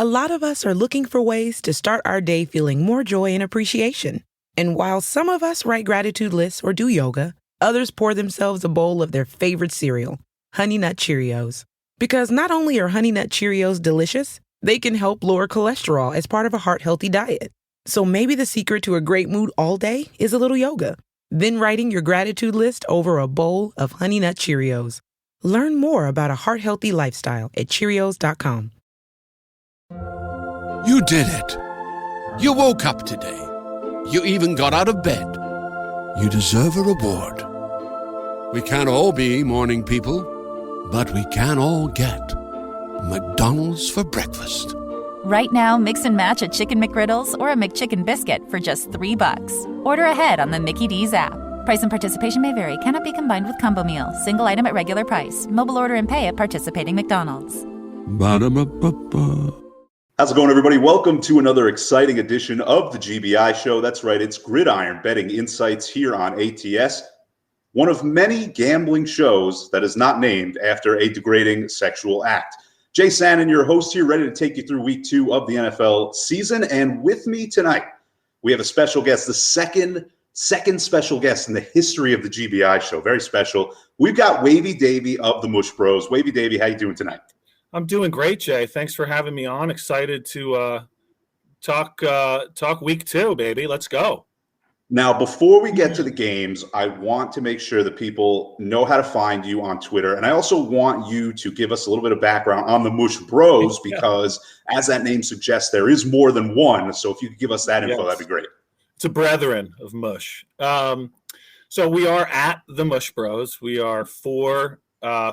A lot of us are looking for ways to start our day feeling more joy and appreciation. And while some of us write gratitude lists or do yoga, others pour themselves a bowl of their favorite cereal, Honey Nut Cheerios. Because not only are Honey Nut Cheerios delicious, they can help lower cholesterol as part of a heart-healthy diet. So maybe the secret to a great mood all day is a little yoga, then writing your gratitude list over a bowl of Honey Nut Cheerios. Learn more about a heart-healthy lifestyle at Cheerios.com. You did it. You woke up today. You even got out of bed. You deserve a reward. We can't all be morning people, but we can all get McDonald's for breakfast. Right now, mix and match a Chicken McGriddles or a McChicken Biscuit for just $3. Order ahead on the Mickey D's app. Price and participation may vary. Cannot be combined with combo meal. Single item at regular price. Mobile order and pay at participating McDonald's. Ba-da-ba-ba-ba. How's it going, everybody? Welcome to another exciting edition of the GBI Show. That's right, it's Gridiron Betting Insights here on ATS, one of many gambling shows that is not named after a degrading sexual act. Jay Sannon, your host here, ready to take you through week 2 of the NFL season. And with me tonight, we have a special guest, the second special guest in the history of the GBI Show. Very special. We've got Wavy Davy of the Mush Bros. Wavy Davy, how you doing tonight? I'm doing great, Jay. Thanks for having me on. Excited to talk week 2, baby. Let's go. Now, before we get to the games, I want to make sure that people know how to find you on Twitter. And I also want you to give us a little bit of background on the Mush Bros, because as that name suggests, there is more than one. So if you could give us that info, that'd be great. It's a brethren of Mush. So we are at the Mush Bros. We are 4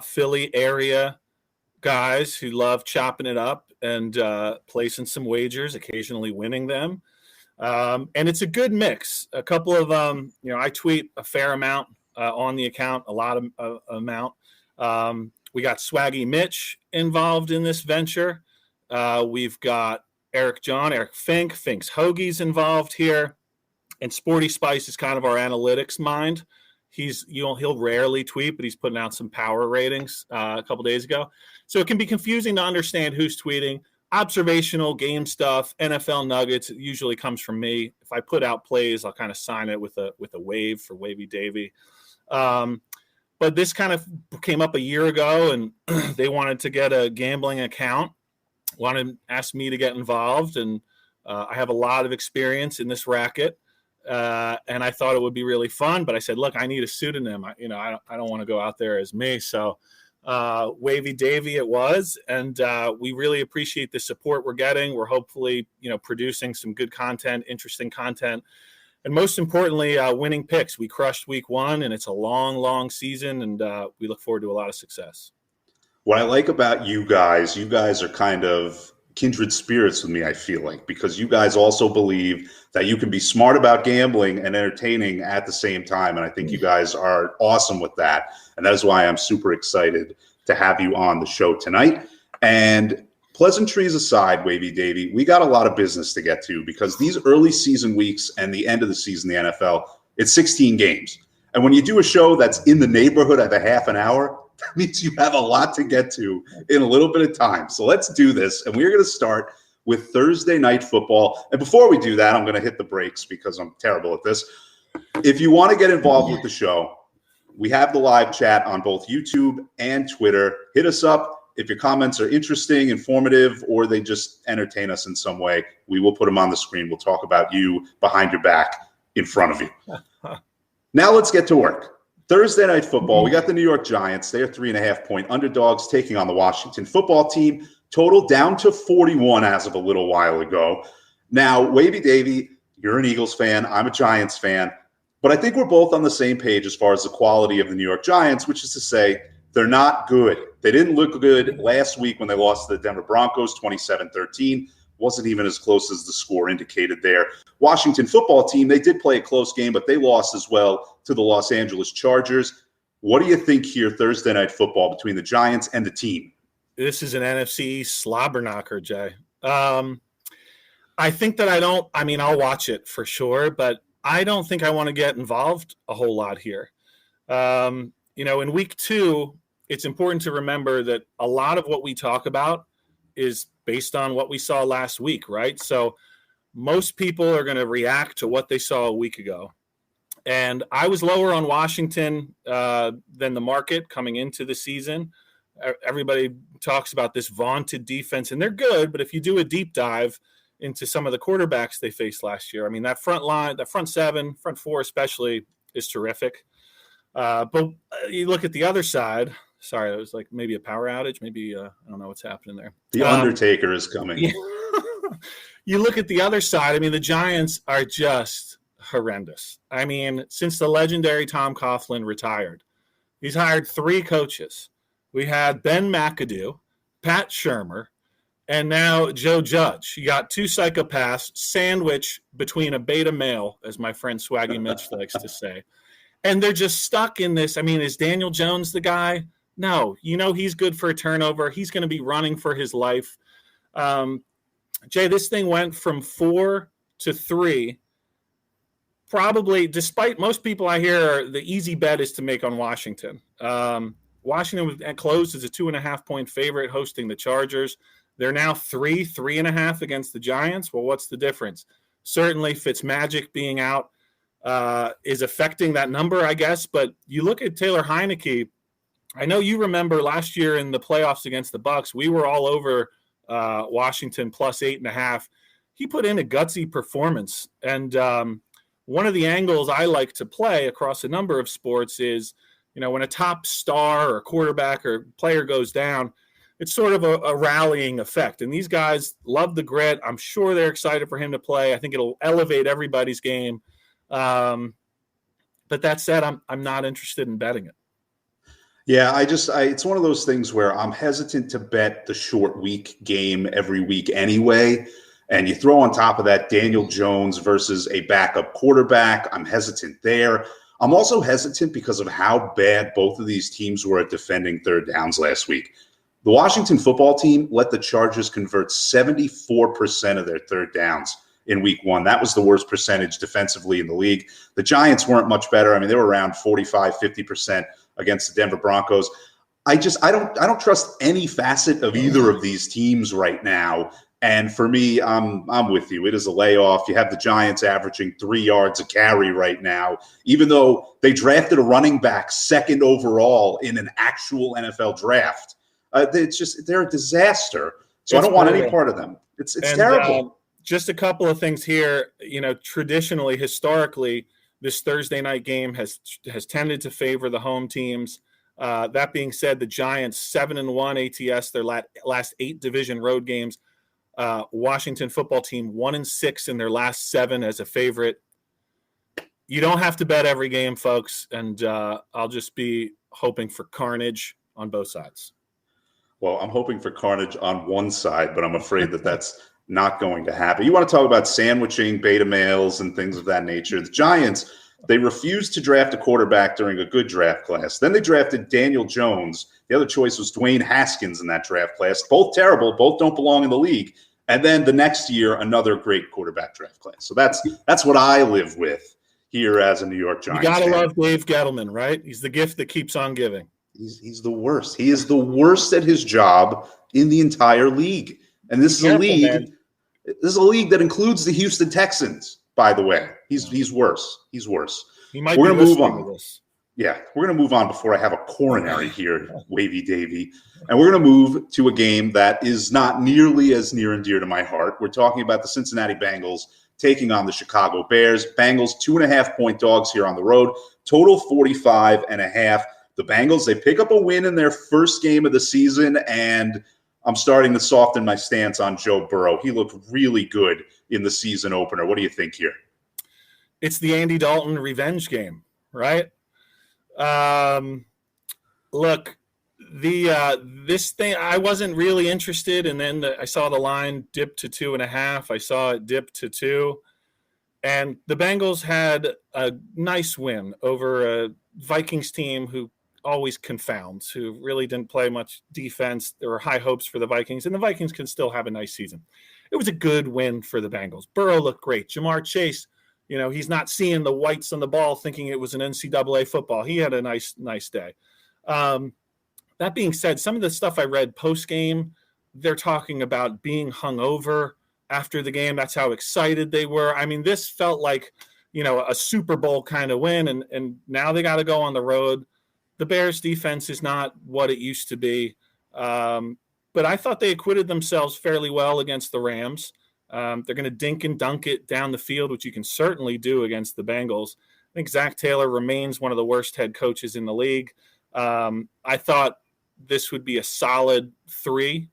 Philly area guys who love chopping it up and placing some wagers, occasionally winning them. And it's a good mix. A couple of, I tweet a fair amount on the account, a lot of amount. We got Swaggy Mitch involved in this venture. We've got Eric Fink's Hoagies involved here. And Sporty Spice is kind of our analytics mind. He'll rarely tweet, but he's putting out some power ratings a couple days ago. So it can be confusing to understand who's tweeting. Observational game stuff, NFL nuggets, it usually comes from me. If I put out plays, I'll kind of sign it with a wave for Wavy Davy. But this kind of came up a year ago, and they wanted to get a gambling account, asked me to get involved, and I have a lot of experience in this racket. And I thought it would be really fun, but I said, look, I need a pseudonym. I don't want to go out there as me. So Wavy Davy it was, and we really appreciate the support we're getting. We're hopefully, producing some good content, interesting content, and most importantly, winning picks. We crushed week 1, and it's a long, long season, and we look forward to a lot of success. What I like about you guys are kind of kindred spirits with me, I feel like, because you guys also believe that you can be smart about gambling and entertaining at the same time. And I think you guys are awesome with that. And that is why I'm super excited to have you on the show tonight. And pleasantries aside, Wavy Davy, we got a lot of business to get to, because these early season weeks and the end of the season, the NFL, it's 16 games. And when you do a show that's in the neighborhood of a half an hour, that means you have a lot to get to in a little bit of time. So let's do this. And we're going to start with Thursday Night Football. And before we do that, I'm going to hit the brakes because I'm terrible at this. If you want to get involved with the show, we have the live chat on both YouTube and Twitter. Hit us up. If your comments are interesting, informative, or they just entertain us in some way, we will put them on the screen. We'll talk about you behind your back in front of you. Now let's get to work. Thursday Night Football, we got the New York Giants. They are 3.5-point underdogs taking on the Washington Football Team. Total down to 41 as of a little while ago. Now, Wavy Davy, you're an Eagles fan. I'm a Giants fan. But I think we're both on the same page as far as the quality of the New York Giants, which is to say they're not good. They didn't look good last week when they lost to the Denver Broncos 27-13. Wasn't even as close as the score indicated there. Washington Football Team, they did play a close game, but they lost as well to the Los Angeles Chargers. What do you think here Thursday Night Football between the Giants and the team? This is an NFC slobber knocker, Jay. I think that I'll watch it for sure, but I don't think I want to get involved a whole lot here. In week 2, it's important to remember that a lot of what we talk about is based on what we saw last week, right? So most people are going to react to what they saw a week ago. And I was lower on Washington than the market coming into the season. Everybody talks about this vaunted defense, and they're good, but if you do a deep dive into some of the quarterbacks they faced last year, I mean, that front line, that front seven, front four especially, is terrific. But you look at the other side. Sorry, it was like maybe a power outage. Maybe I don't know what's happening there. The Undertaker is coming. Yeah. You look at the other side. I mean, the Giants are just horrendous. I mean, since the legendary Tom Coughlin retired, he's hired 3 coaches. We had Ben McAdoo, Pat Shurmur, and now Joe Judge. You got 2 psychopaths sandwiched between a beta male, as my friend Swaggy Mitch likes to say. And they're just stuck in this. I mean, is Daniel Jones the guy? No. You know he's good for a turnover. He's going to be running for his life. Jay, this thing went from 4 to 3. Probably, despite most people I hear, the easy bet is to make on Washington. Washington closed as a 2.5-point favorite hosting the Chargers. They're now 3.5 against the Giants. Well, what's the difference? Certainly Fitzmagic being out is affecting that number, I guess. But you look at Taylor Heineke. I know you remember last year in the playoffs against the Bucs, we were all over Washington plus 8.5. He put in a gutsy performance. And one of the angles I like to play across a number of sports is, you know, when a top star or quarterback or player goes down, it's sort of a rallying effect. And these guys love the grit. I'm sure they're excited for him to play. I think it'll elevate everybody's game. But that said, I'm not interested in betting it. Yeah, it's one of those things where I'm hesitant to bet the short week game every week anyway. And you throw on top of that Daniel Jones versus a backup quarterback. I'm hesitant there. I'm also hesitant because of how bad both of these teams were at defending third downs last week. The Washington football team let the Chargers convert 74% of their third downs in week 1. That was the worst percentage defensively in the league. The Giants weren't much better. I mean, they were around 45-50% against the Denver Broncos. I don't trust any facet of either of these teams right now. And for me, I'm with you. It is a layoff. You have the Giants averaging 3 yards a carry right now, even though they drafted a running back 2nd overall in an actual NFL draft. They're a disaster. So I don't want any part of them. It's terrible. Just a couple of things here. You know, traditionally, historically, this Thursday night game has tended to favor the home teams. That being said, the Giants 7-1 ATS, their last 8 division road games. Washington football team 1-6 in their last 7 as a favorite. You don't have to bet every game, folks, and I'll just be hoping for carnage on both sides. Well, I'm hoping for carnage on one side, but I'm afraid that that's not going to happen. You want to talk about sandwiching beta males and things of that nature. The Giants, they refused to draft a quarterback during a good draft class. Then they drafted Daniel Jones. The other choice was Dwayne Haskins in that draft class. Both terrible. Both don't belong in the league. And then the next year, another great quarterback draft class. So that's what I live with here as a New York Giants fan. You got to fan. love Dave Gettleman, right? He's the gift that keeps on giving. He's the worst. He is the worst at his job in the entire league. And this is a league. Man. This is a league that includes the Houston Texans, by the way. He's worse. He's worse. We're going to move on. Yeah, we're going to move on before I have a coronary here, Wavy Davy. And we're going to move to a game that is not nearly as near and dear to my heart. We're talking about the Cincinnati Bengals taking on the Chicago Bears. Bengals 2.5-point dogs here on the road. Total 45.5. The Bengals, they pick up a win in their first game of the season, and I'm starting to soften my stance on Joe Burrow. He looked really good in the season opener. What do you think here? It's the Andy Dalton revenge game, right? Look, this thing, I wasn't really interested, and then I saw the line dip to 2.5. I saw it dip to 2, and the Bengals had a nice win over a Vikings team who always confounds, who really didn't play much defense. There were high hopes for the Vikings, and the Vikings can still have a nice season. It was a good win for the Bengals. Burrow looked great. Jamar Chase, you know, he's not seeing the whites on the ball thinking it was an NCAA football. He had a nice day. That being said, some of the stuff I read post-game, they're talking about being hungover after the game. That's how excited they were. I mean, this felt like, a Super Bowl kind of win, and now they got to go on the road. The Bears defense is not what it used to be. But I thought they acquitted themselves fairly well against the Rams. They're going to dink and dunk it down the field, which you can certainly do against the Bengals. I think Zach Taylor remains one of the worst head coaches in the league. I thought this would be a solid 3,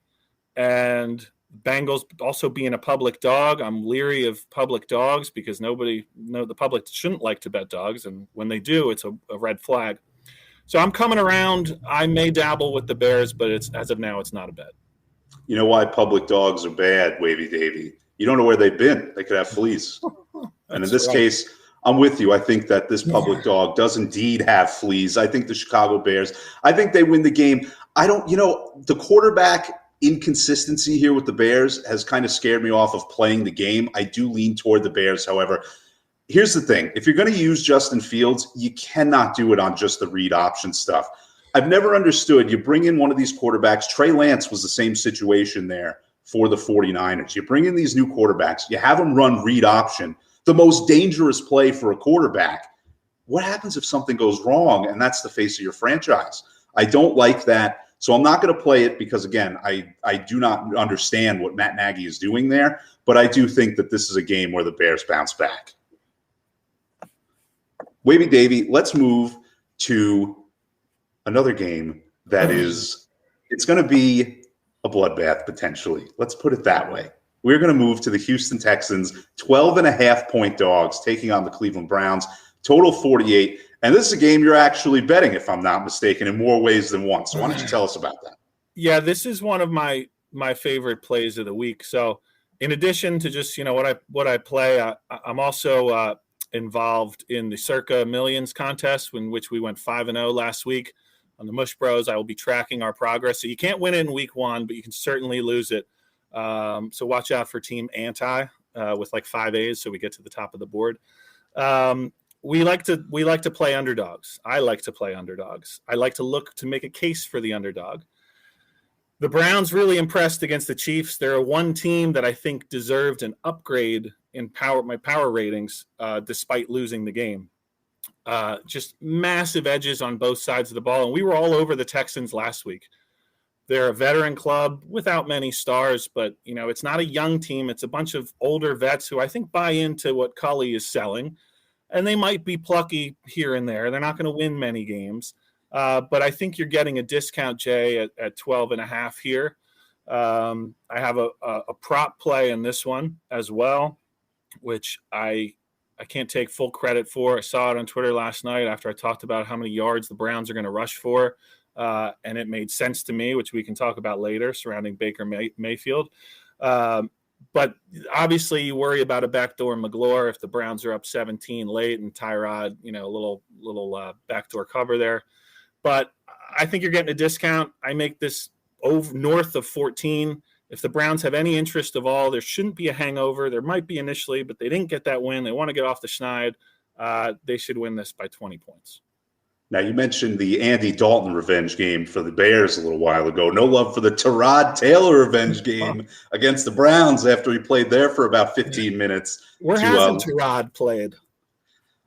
and Bengals also being a public dog. I'm leery of public dogs because the public shouldn't like to bet dogs, and when they do, it's a red flag. So I'm coming around. I may dabble with the Bears, but as of now, it's not a bet. You know why public dogs are bad, Wavy Davy? You don't know where they've been. They could have fleas. And in this case, I'm with you. I think that this public dog does indeed have fleas. I think the Chicago Bears, I think they win the game. The quarterback inconsistency here with the Bears has kind of scared me off of playing the game. I do lean toward the Bears, however. Here's the thing. If you're going to use Justin Fields, you cannot do it on just the read option stuff. I've never understood. You bring in one of these quarterbacks. Trey Lance was the same situation there for the 49ers. You bring in these new quarterbacks. You have them run read option, the most dangerous play for a quarterback. What happens if something goes wrong? And that's the face of your franchise. I don't like that. So I'm not going to play it because, again, I do not understand what Matt Nagy is doing there. But I do think that this is a game where the Bears bounce back. Wavy Davy, let's move to another game that it's going to be a bloodbath potentially. Let's put it that way. We're going to move to the Houston Texans, 12.5-point dogs taking on the Cleveland Browns, total 48. And this is a game you're actually betting, if I'm not mistaken, in more ways than one. So why don't you tell us about that? Yeah, this is one of my favorite plays of the week. So in addition to just, what I play, I'm also involved in the Circa Millions contest, in which we went 5-0 last week on the Mush Bros. I will be tracking our progress. So you can't win it in week 1, but you can certainly lose it. So watch out for Team Anti with like 5 A's, so we get to the top of the board. We like to play underdogs. I like to play underdogs. I like to look to make a case for the underdog. The Browns really impressed against the Chiefs. They're one team that I think deserved an upgrade in my power ratings despite losing the game. Just massive edges on both sides of the ball. And we were all over the Texans last week. They're a veteran club without many stars, but, it's not a young team. It's a bunch of older vets who I think buy into what Cully is selling. And they might be plucky here and there. They're not going to win many games. But I think you're getting a discount, Jay, at 12.5 here. I have a prop play in this one as well, which I can't take full credit for. I saw it on Twitter last night after I talked about how many yards the Browns are going to rush for. And it made sense to me, which we can talk about later, surrounding Baker Mayfield. But obviously you worry about a backdoor McGlure if the Browns are up 17 late and Tyrod, a little backdoor cover there. But I think you're getting a discount. I make this north of 14. If the Browns have any interest of all, there shouldn't be a hangover. There might be initially, but they didn't get that win. They want to get off the schneid. They should win this by 20 points. Now, you mentioned the Andy Dalton revenge game for the Bears a little while ago. No love for the Tyrod Taylor revenge game against the Browns after he played there for about 15 minutes. Where hasn't Tyrod played?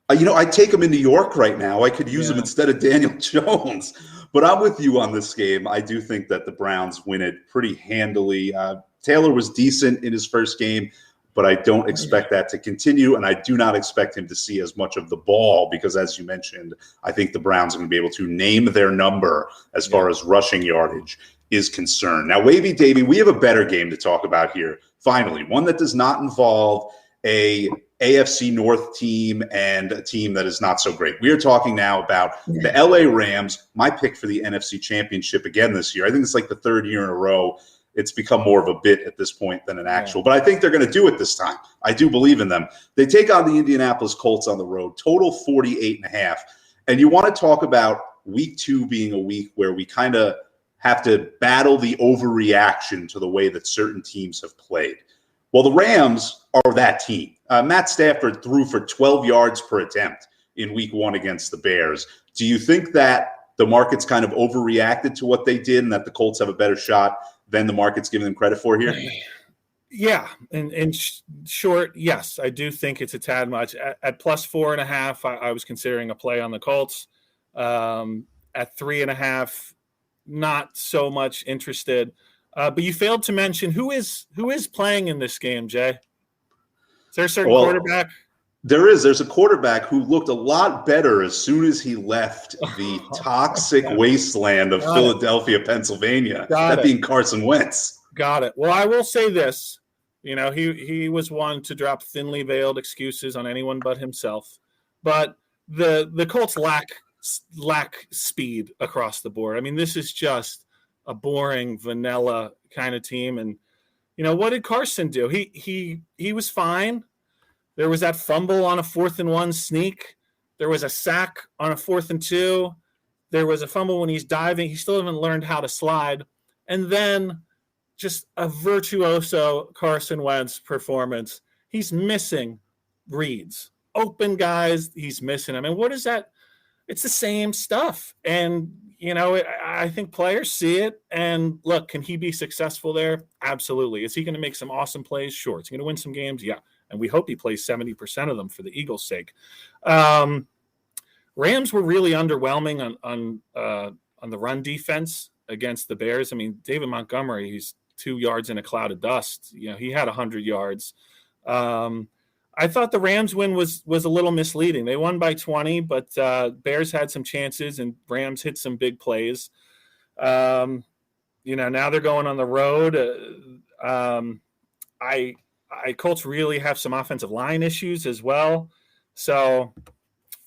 I take him in New York right now. I could use him instead of Daniel Jones. But I'm with you on this game. I do think that the Browns win it pretty handily. Taylor was decent in his first game, but I don't expect that to continue, and I do not expect him to see as much of the ball because, as you mentioned, I think the Browns are going to be able to name their number as far as rushing yardage is concerned. Now, Wavy Davy, we have a better game to talk about here, finally, one that does not involve a AFC North team and a team that is not so great. We are talking now about the LA Rams, my pick for the NFC Championship again this year. I think it's like the third year in a row. It's become more of a bit at this point than an actual, but I think they're going to do it this time. I do believe in them. They take on the Indianapolis Colts on the road, total 48.5. And you want to talk about week 2 being a week where we kind of have to battle the overreaction to the way that certain teams have played. Well, the Rams are that team. Matt Stafford threw for 12 yards per attempt in week 1 against the Bears. Do you think that the market's kind of overreacted to what they did and that the Colts have a better shot than the market's giving them credit for here? Yeah, in short, yes, I do think it's a tad much. At plus 4.5, I was considering a play on the Colts. At 3.5, not so much interested. But you failed to mention who is playing in this game, Jay? Is there a certain quarterback? There's a quarterback who looked a lot better as soon as he left the toxic wasteland of Philadelphia, Pennsylvania, that being Carson Wentz. Got it. Well, I will say this. He was one to drop thinly veiled excuses on anyone but himself. But the Colts lack speed across the board. I mean, this is just a boring, vanilla kind of team. And, what did Carson do? He was fine. There was that fumble on a 4th and 1 sneak. There was a sack on a 4th and 2. There was a fumble when he's diving. He still haven't learned how to slide. And then just a virtuoso Carson Wentz performance. He's missing reads. Open guys, he's missing. I mean, what is that? It's the same stuff. And, I think players see it. And look, can he be successful there? Absolutely. Is he going to make some awesome plays? Sure. Is he going to win some games? Yeah. And we hope he plays 70% of them for the Eagles' sake. Rams were really underwhelming on the run defense against the Bears. I mean, David Montgomery, he's 2 yards in a cloud of dust. He had 100 yards. I thought the Rams win was a little misleading. They won by 20, but Bears had some chances and Rams hit some big plays. Now they're going on the road. Colts really have some offensive line issues as well. So,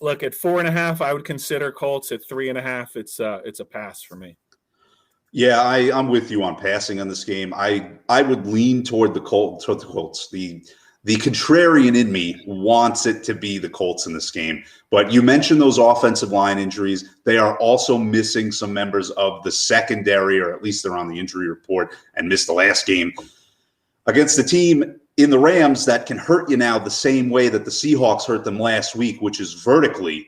look, at 4.5, I would consider Colts. At 3.5, it's a pass for me. Yeah, I'm with you on passing on this game. I would lean toward the Colts. The contrarian in me wants it to be the Colts in this game. But you mentioned those offensive line injuries. They are also missing some members of the secondary, or at least they're on the injury report and missed the last game against the team in the Rams that can hurt you now the same way that the Seahawks hurt them last week, which is vertically.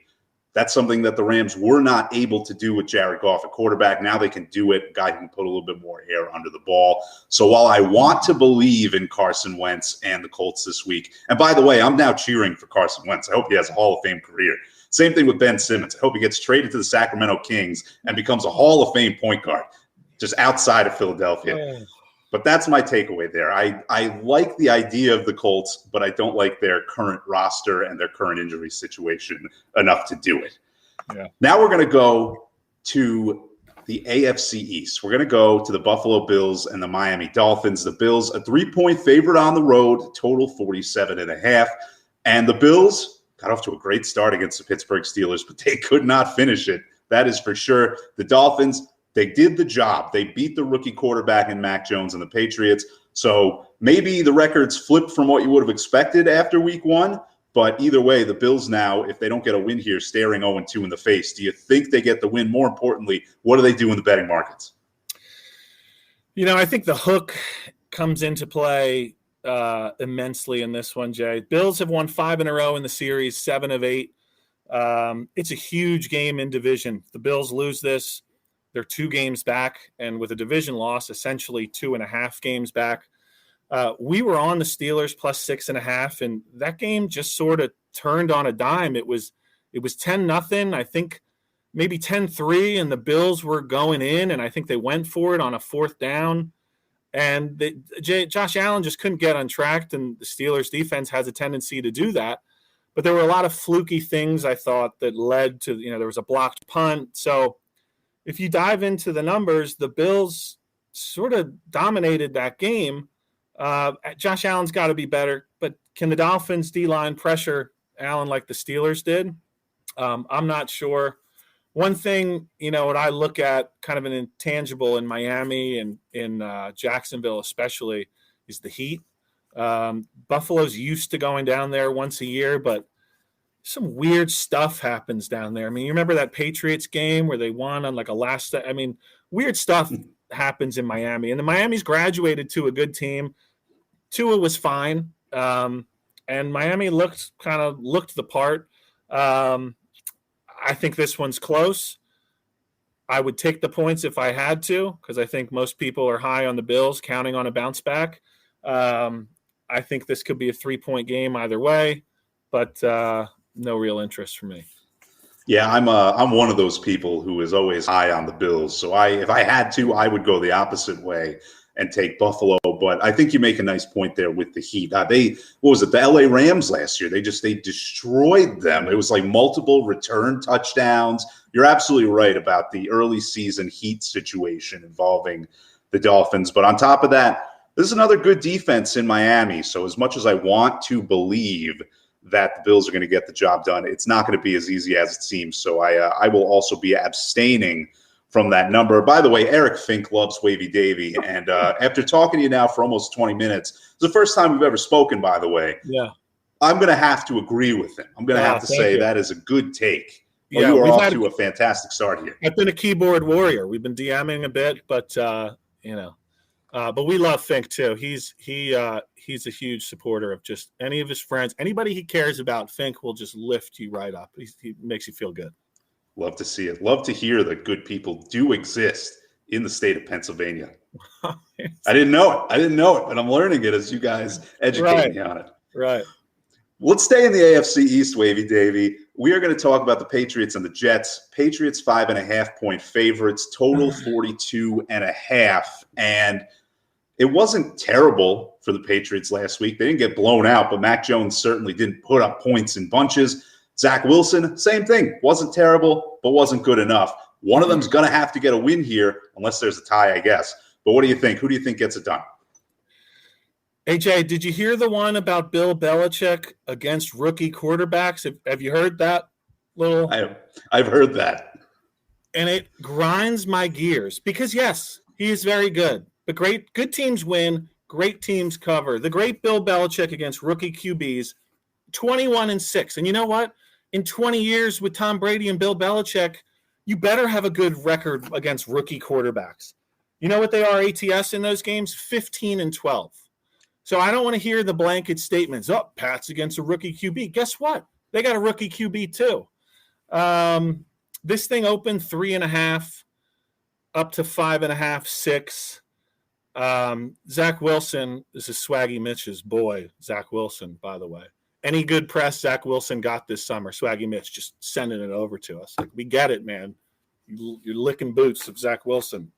That's something that the Rams were not able to do with Jared Goff at quarterback. Now they can do it. A guy can put a little bit more air under the ball. So while I want to believe in Carson Wentz and the Colts this week, and by the way, I'm now cheering for Carson Wentz. I hope he has a Hall of Fame career. Same thing with Ben Simmons. I hope he gets traded to the Sacramento Kings and becomes a Hall of Fame point guard just outside of Philadelphia. Yeah. But that's my takeaway there. I like the idea of the Colts, but I don't like their current roster and their current injury situation enough to do it. Yeah. Now we're going to go to the AFC East. We're going to go to the Buffalo Bills and the Miami Dolphins. The Bills, a 3-point favorite on the road, total 47.5. And the Bills got off to a great start against the Pittsburgh Steelers, but they could not finish it. That is for sure. The Dolphins, they did the job. They beat the rookie quarterback in Mac Jones and the Patriots. So maybe the record's flipped from what you would have expected after week 1. But either way, the Bills now, if they don't get a win here, staring 0-2 in the face. Do you think they get the win? More importantly, what do they do in the betting markets? I think the hook comes into play immensely in this one, Jay. Bills have won 5 in a row in the series, 7 of 8. It's a huge game in division. The Bills lose this. They're 2 games back, and with a division loss, essentially 2.5 games back. We were on the Steelers plus 6.5, and that game just sort of turned on a dime. It was 10-0. I think maybe 10-3, and the Bills were going in, and I think they went for it on a 4th down. And Josh Allen just couldn't get untracked, and the Steelers defense has a tendency to do that. But there were a lot of fluky things, I thought, that led to, there was a blocked punt. So if you dive into the numbers, the Bills sort of dominated that game. Josh Allen's got to be better, but can the Dolphins D-line pressure Allen like the Steelers did? I'm not sure. One thing, what I look at, kind of an intangible in Miami and in Jacksonville especially, is the heat. Buffalo's used to going down there once a year, but some weird stuff happens down there. I mean, you remember that Patriots game where they won on like a last – weird stuff happens in Miami. And the Miami's graduated to a good team. Tua was fine. And Miami looked the part. I think this one's close. I would take the points if I had to, because I think most people are high on the Bills, counting on a bounce back. I think this could be a 3-point game either way, but no real interest for me. Yeah, I'm one of those people who is always high on the Bills. So if I had to, I would go the opposite way and take Buffalo. But I think you make a nice point there with the Heat. What was it? The LA Rams last year. They destroyed them. It was like multiple return touchdowns. You're absolutely right about the early season Heat situation involving the Dolphins. But on top of that, this is another good defense in Miami. So as much as I want to believe that the Bills are going to get the job done, it's not going to be as easy as it seems. So I will also be abstaining from that number. By the way, Eric Fink loves Wavy Davy. And after talking to you now for almost 20 minutes, it's the first time we've ever spoken, by the way. Yeah. I'm going to have to agree with him. I'm going to have to say that is a good take. Well, you are off to a fantastic start here. I've been a keyboard warrior. We've been DMing a bit, but, but we love Fink too. He's a huge supporter of just any of his friends. Anybody he cares about, Fink will just lift you right up. He makes you feel good. Love to see it. Love to hear that good people do exist in the state of Pennsylvania. I didn't know it, but I'm learning it as you guys educate me on it. Right. Let's stay in the AFC East, Wavy Davy. We are going to talk about the Patriots and the Jets. Patriots 5.5-point favorites, total 42.5. And it wasn't terrible for the Patriots last week. They didn't get blown out, but Mac Jones certainly didn't put up points in bunches. Zach Wilson, same thing. Wasn't terrible, but wasn't good enough. One of them's going to have to get a win here, unless there's a tie, I guess. But what do you think? Who do you think gets it done? AJ, did you hear the one about Bill Belichick against rookie quarterbacks? Have you heard that little? I've heard that. And it grinds my gears because, yes, he is very good. But good teams win, great teams cover. The great Bill Belichick against rookie QBs, 21-6. And you know what? In 20 years with Tom Brady and Bill Belichick, you better have a good record against rookie quarterbacks. You know what they are ATS in those games? 15-12. So I don't want to hear the blanket statements. Oh, Pat's against a rookie QB. Guess what? They got a rookie QB too. This thing opened 3.5 up to 5.5, 6. Zach Wilson, this is Swaggy Mitch's boy, Zach Wilson, by the way. Any good press Zach Wilson got this summer, Swaggy Mitch just sending it over to us. Like, we get it, man. You're licking boots of Zach Wilson.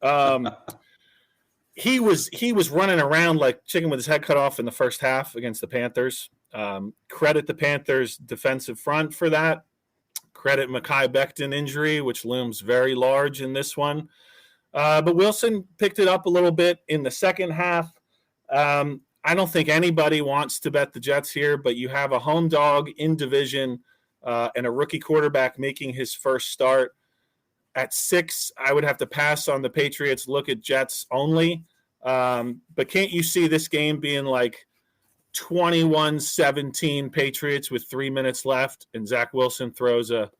He was running around like chicken with his head cut off in the first half against the Panthers. Credit the Panthers defensive front for that. Credit Mekhi Becton injury, which looms very large in this one. But Wilson picked it up a little bit in the second half. I don't think anybody wants to bet the Jets here, but you have a home dog in division and a rookie quarterback making his first start. At 6, I would have to pass on the Patriots, look at Jets only. But can't you see this game being like 21-17 Patriots with 3 minutes left, and Zach Wilson throws a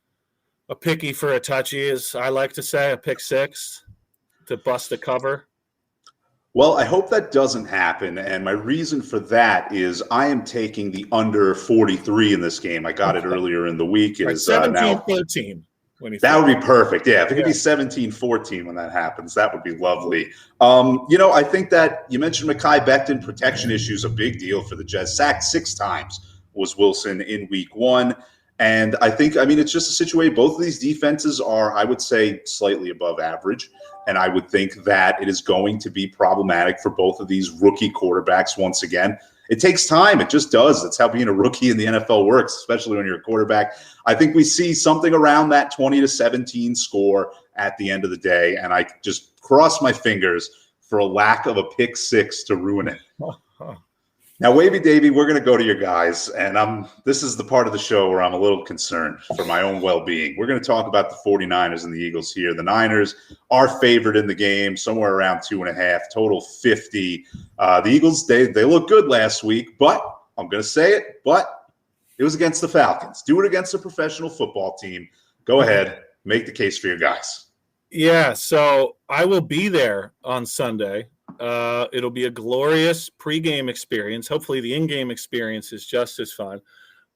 picky for a touchy, as I like to say, a pick 6 to bust a cover? Well, I hope that doesn't happen, and my reason for that is I am taking the under 43 in this game. I got it earlier in the week. It is 17-13. That would be perfect. Yeah, if it could be 17-14 when that happens, that would be lovely. I think that you mentioned Mekhi Becton, protection issues, a big deal for the Jets. Sacked 6 times was Wilson in week 1. And it's just a situation. Both of these defenses are, I would say, slightly above average. And I would think that it is going to be problematic for both of these rookie quarterbacks once again. It takes time. It just does. That's how being a rookie in the NFL works, especially when you're a quarterback. I think we see something around that 20-17 score at the end of the day, and I just cross my fingers for a lack of a pick 6 to ruin it. Now, Wavy Davy, we're going to go to your guys, and this is the part of the show where I'm a little concerned for my own well-being. We're going to talk about the 49ers and the Eagles here. The Niners are favored in the game, somewhere around 2.5, total 50. The Eagles, they look good last week, but I'm going to say it, but it was against the Falcons. Do it against a professional football team. Go ahead, make the case for your guys. Yeah, so I will be there on Sunday. It'll be a glorious pregame experience. Hopefully the in-game experience is just as fun.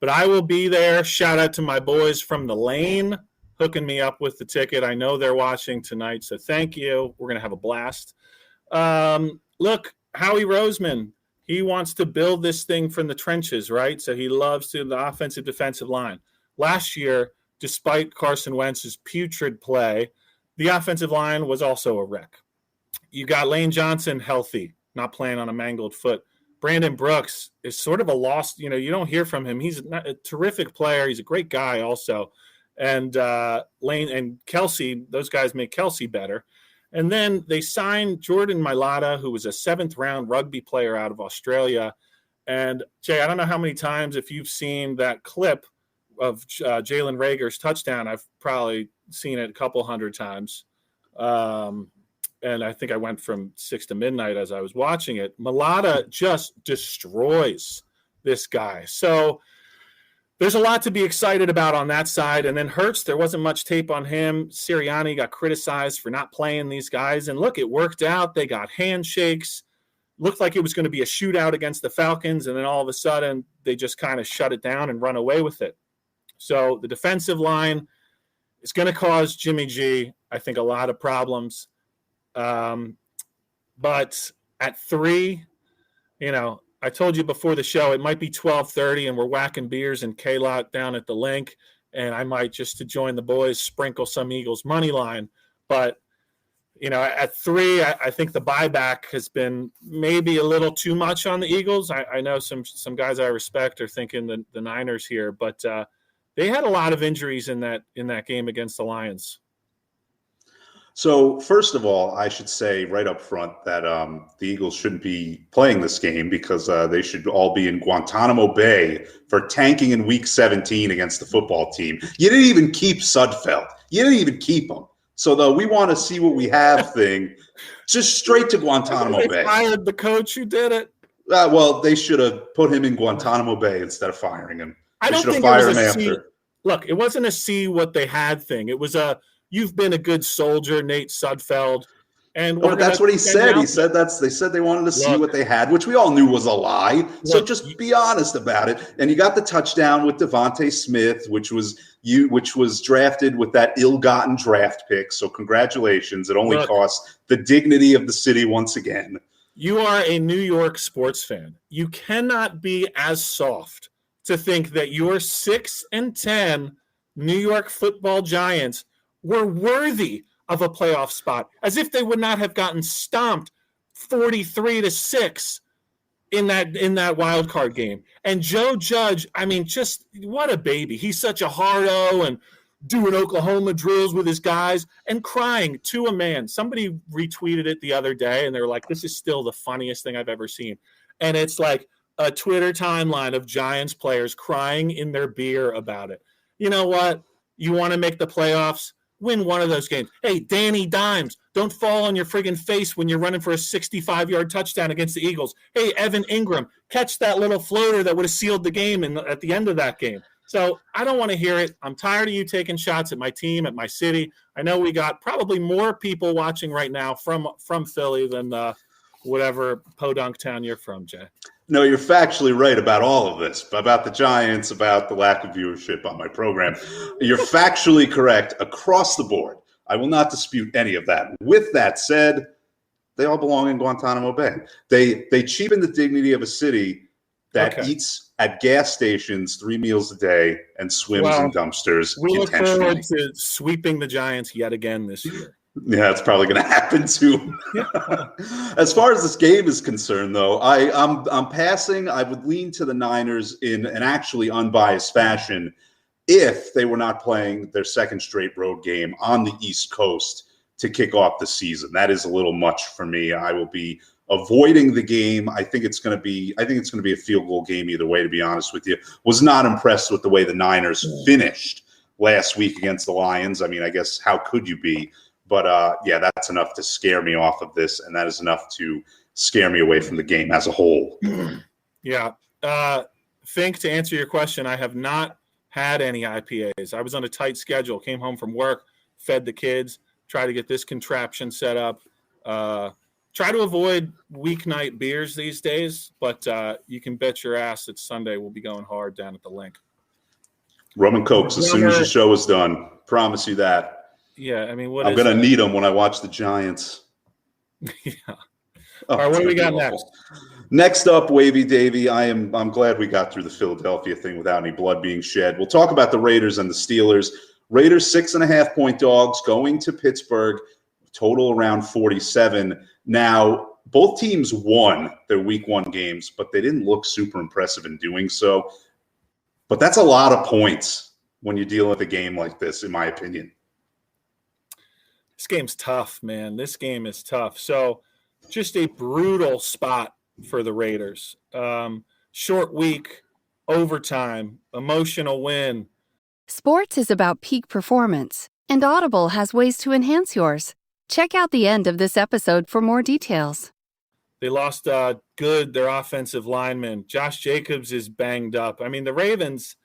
But I will be there. Shout out to my boys from the lane, hooking me up with the ticket. I know they're watching tonight, so thank you. We're going to have a blast. Look, Howie Roseman, he wants to build this thing from the trenches, right? So he loves the offensive defensive line. Last year, despite Carson Wentz's putrid play, the offensive line was also a wreck. You got Lane Johnson healthy, not playing on a mangled foot. Brandon Brooks is sort of a lost, you don't hear from him. He's a terrific player. He's a great guy also. And Lane and Kelsey, those guys make Kelsey better. And then they signed Jordan Mailata, who was a 7th-round rugby player out of Australia. And, Jay, I don't know how many times, if you've seen that clip of Jalen Reagor's touchdown, I've probably seen it a couple hundred times. And I think I went from 6 to midnight as I was watching it. Mailata just destroys this guy. So there's a lot to be excited about on that side. And then Hurts, there wasn't much tape on him. Sirianni got criticized for not playing these guys. And look, it worked out. They got handshakes. Looked like it was going to be a shootout against the Falcons. And then all of a sudden, they just kind of shut it down and run away with it. So the defensive line is going to cause Jimmy G, I think, a lot of problems. But at 3, I told you before the show, it might be 12:30 and we're whacking beers and K-Lot down at the link. And I might, just to join the boys, sprinkle some Eagles money line. But, at 3, I think the buyback has been maybe a little too much on the Eagles. I know some guys I respect are thinking the Niners here, but they had a lot of injuries in that game against the Lions. So first of all, I should say right up front that the Eagles shouldn't be playing this game because they should all be in Guantanamo Bay for tanking in Week 17 against the football team. You didn't even keep Sudfeld. You didn't even keep him. So the "we want to see what we have" thing, just straight to Guantanamo Bay. They fired the coach who did it. Well, they should have put him in Guantanamo Bay instead of firing him. I don't think it was a see. Look, it wasn't a see what they had thing. It was a "you've been a good soldier, Nate Sudfeld." And that's what he said. He said they said they wanted to see what they had, which we all knew was a lie. So just be honest about it. And you got the touchdown with Devontae Smith, which was drafted with that ill-gotten draft pick. So congratulations. It only cost the dignity of the city once again. You are a New York sports fan. You cannot be as soft to think that your 6-10 New York Football Giants were worthy of a playoff spot, as if they would not have gotten stomped 43-6 in that wild card game. And Joe Judge, I mean, just what a baby. He's such a hard-o and doing Oklahoma drills with his guys and crying to a man. Somebody retweeted it the other day, and they were like, "This is still the funniest thing I've ever seen." And it's like a Twitter timeline of Giants players crying in their beer about it. You know what? You want to make the playoffs? Win one of those games. Hey, Danny Dimes, don't fall on your friggin' face when you're running for a 65-yard touchdown against the Eagles. Hey, Evan Ingram, catch that little floater that would have sealed the game at the end of that game. So I don't want to hear it. I'm tired of you taking shots at my team, at my city. I know we got probably more people watching right now from Philly than whatever podunk town you're from, Jay. No, you're factually right about all of this, about the Giants, about the lack of viewership on my program. You're factually correct across the board. I will not dispute any of that. With that said, they all belong in Guantanamo Bay. They cheapen the dignity of a city that eats at gas stations 3 meals a day and swims in dumpsters we intentionally. look forward to sweeping the Giants yet again this year. Yeah, it's probably going to happen too. As far as this game is concerned, though, I'm passing. I would lean to the Niners in an actually unbiased fashion if they were not playing their second straight road game on the East Coast to kick off the season. That is a little much for me. I will be avoiding the game. I think it's going to be a field goal game either way, to be honest with you. Was not impressed with the way the Niners finished last week against the Lions. I mean, I guess how could you be? But, yeah, that's enough to scare me off of this, and that is enough to scare me away from the game as a whole. Yeah. Fink, to answer your question, I have not had any IPAs. I was on a tight schedule, came home from work, fed the kids, tried to get this contraption set up. Try to avoid weeknight beers these days, but you can bet your ass that Sunday we'll be going hard down at the link. Rum and Cokes as soon as the show is done. Promise you that. Yeah, I mean, I'm going to need them when I watch the Giants. Yeah. All right, what do we got next? Next up, Wavy Davy. I'm glad we got through the Philadelphia thing without any blood being shed. We'll talk about the Raiders and the Steelers. Raiders 6.5-point dogs going to Pittsburgh, total around 47. Now, both teams won their week 1 games, but they didn't look super impressive in doing so. But that's a lot of points when you're dealing with a game like this, in my opinion. This game's tough, man. This game is tough. So just a brutal spot for the Raiders. Short week, overtime, emotional win. Sports is about peak performance, and Audible has ways to enhance yours. Check out the end of this episode for more details. They lost their offensive lineman. Josh Jacobs is banged up. I mean, the Ravens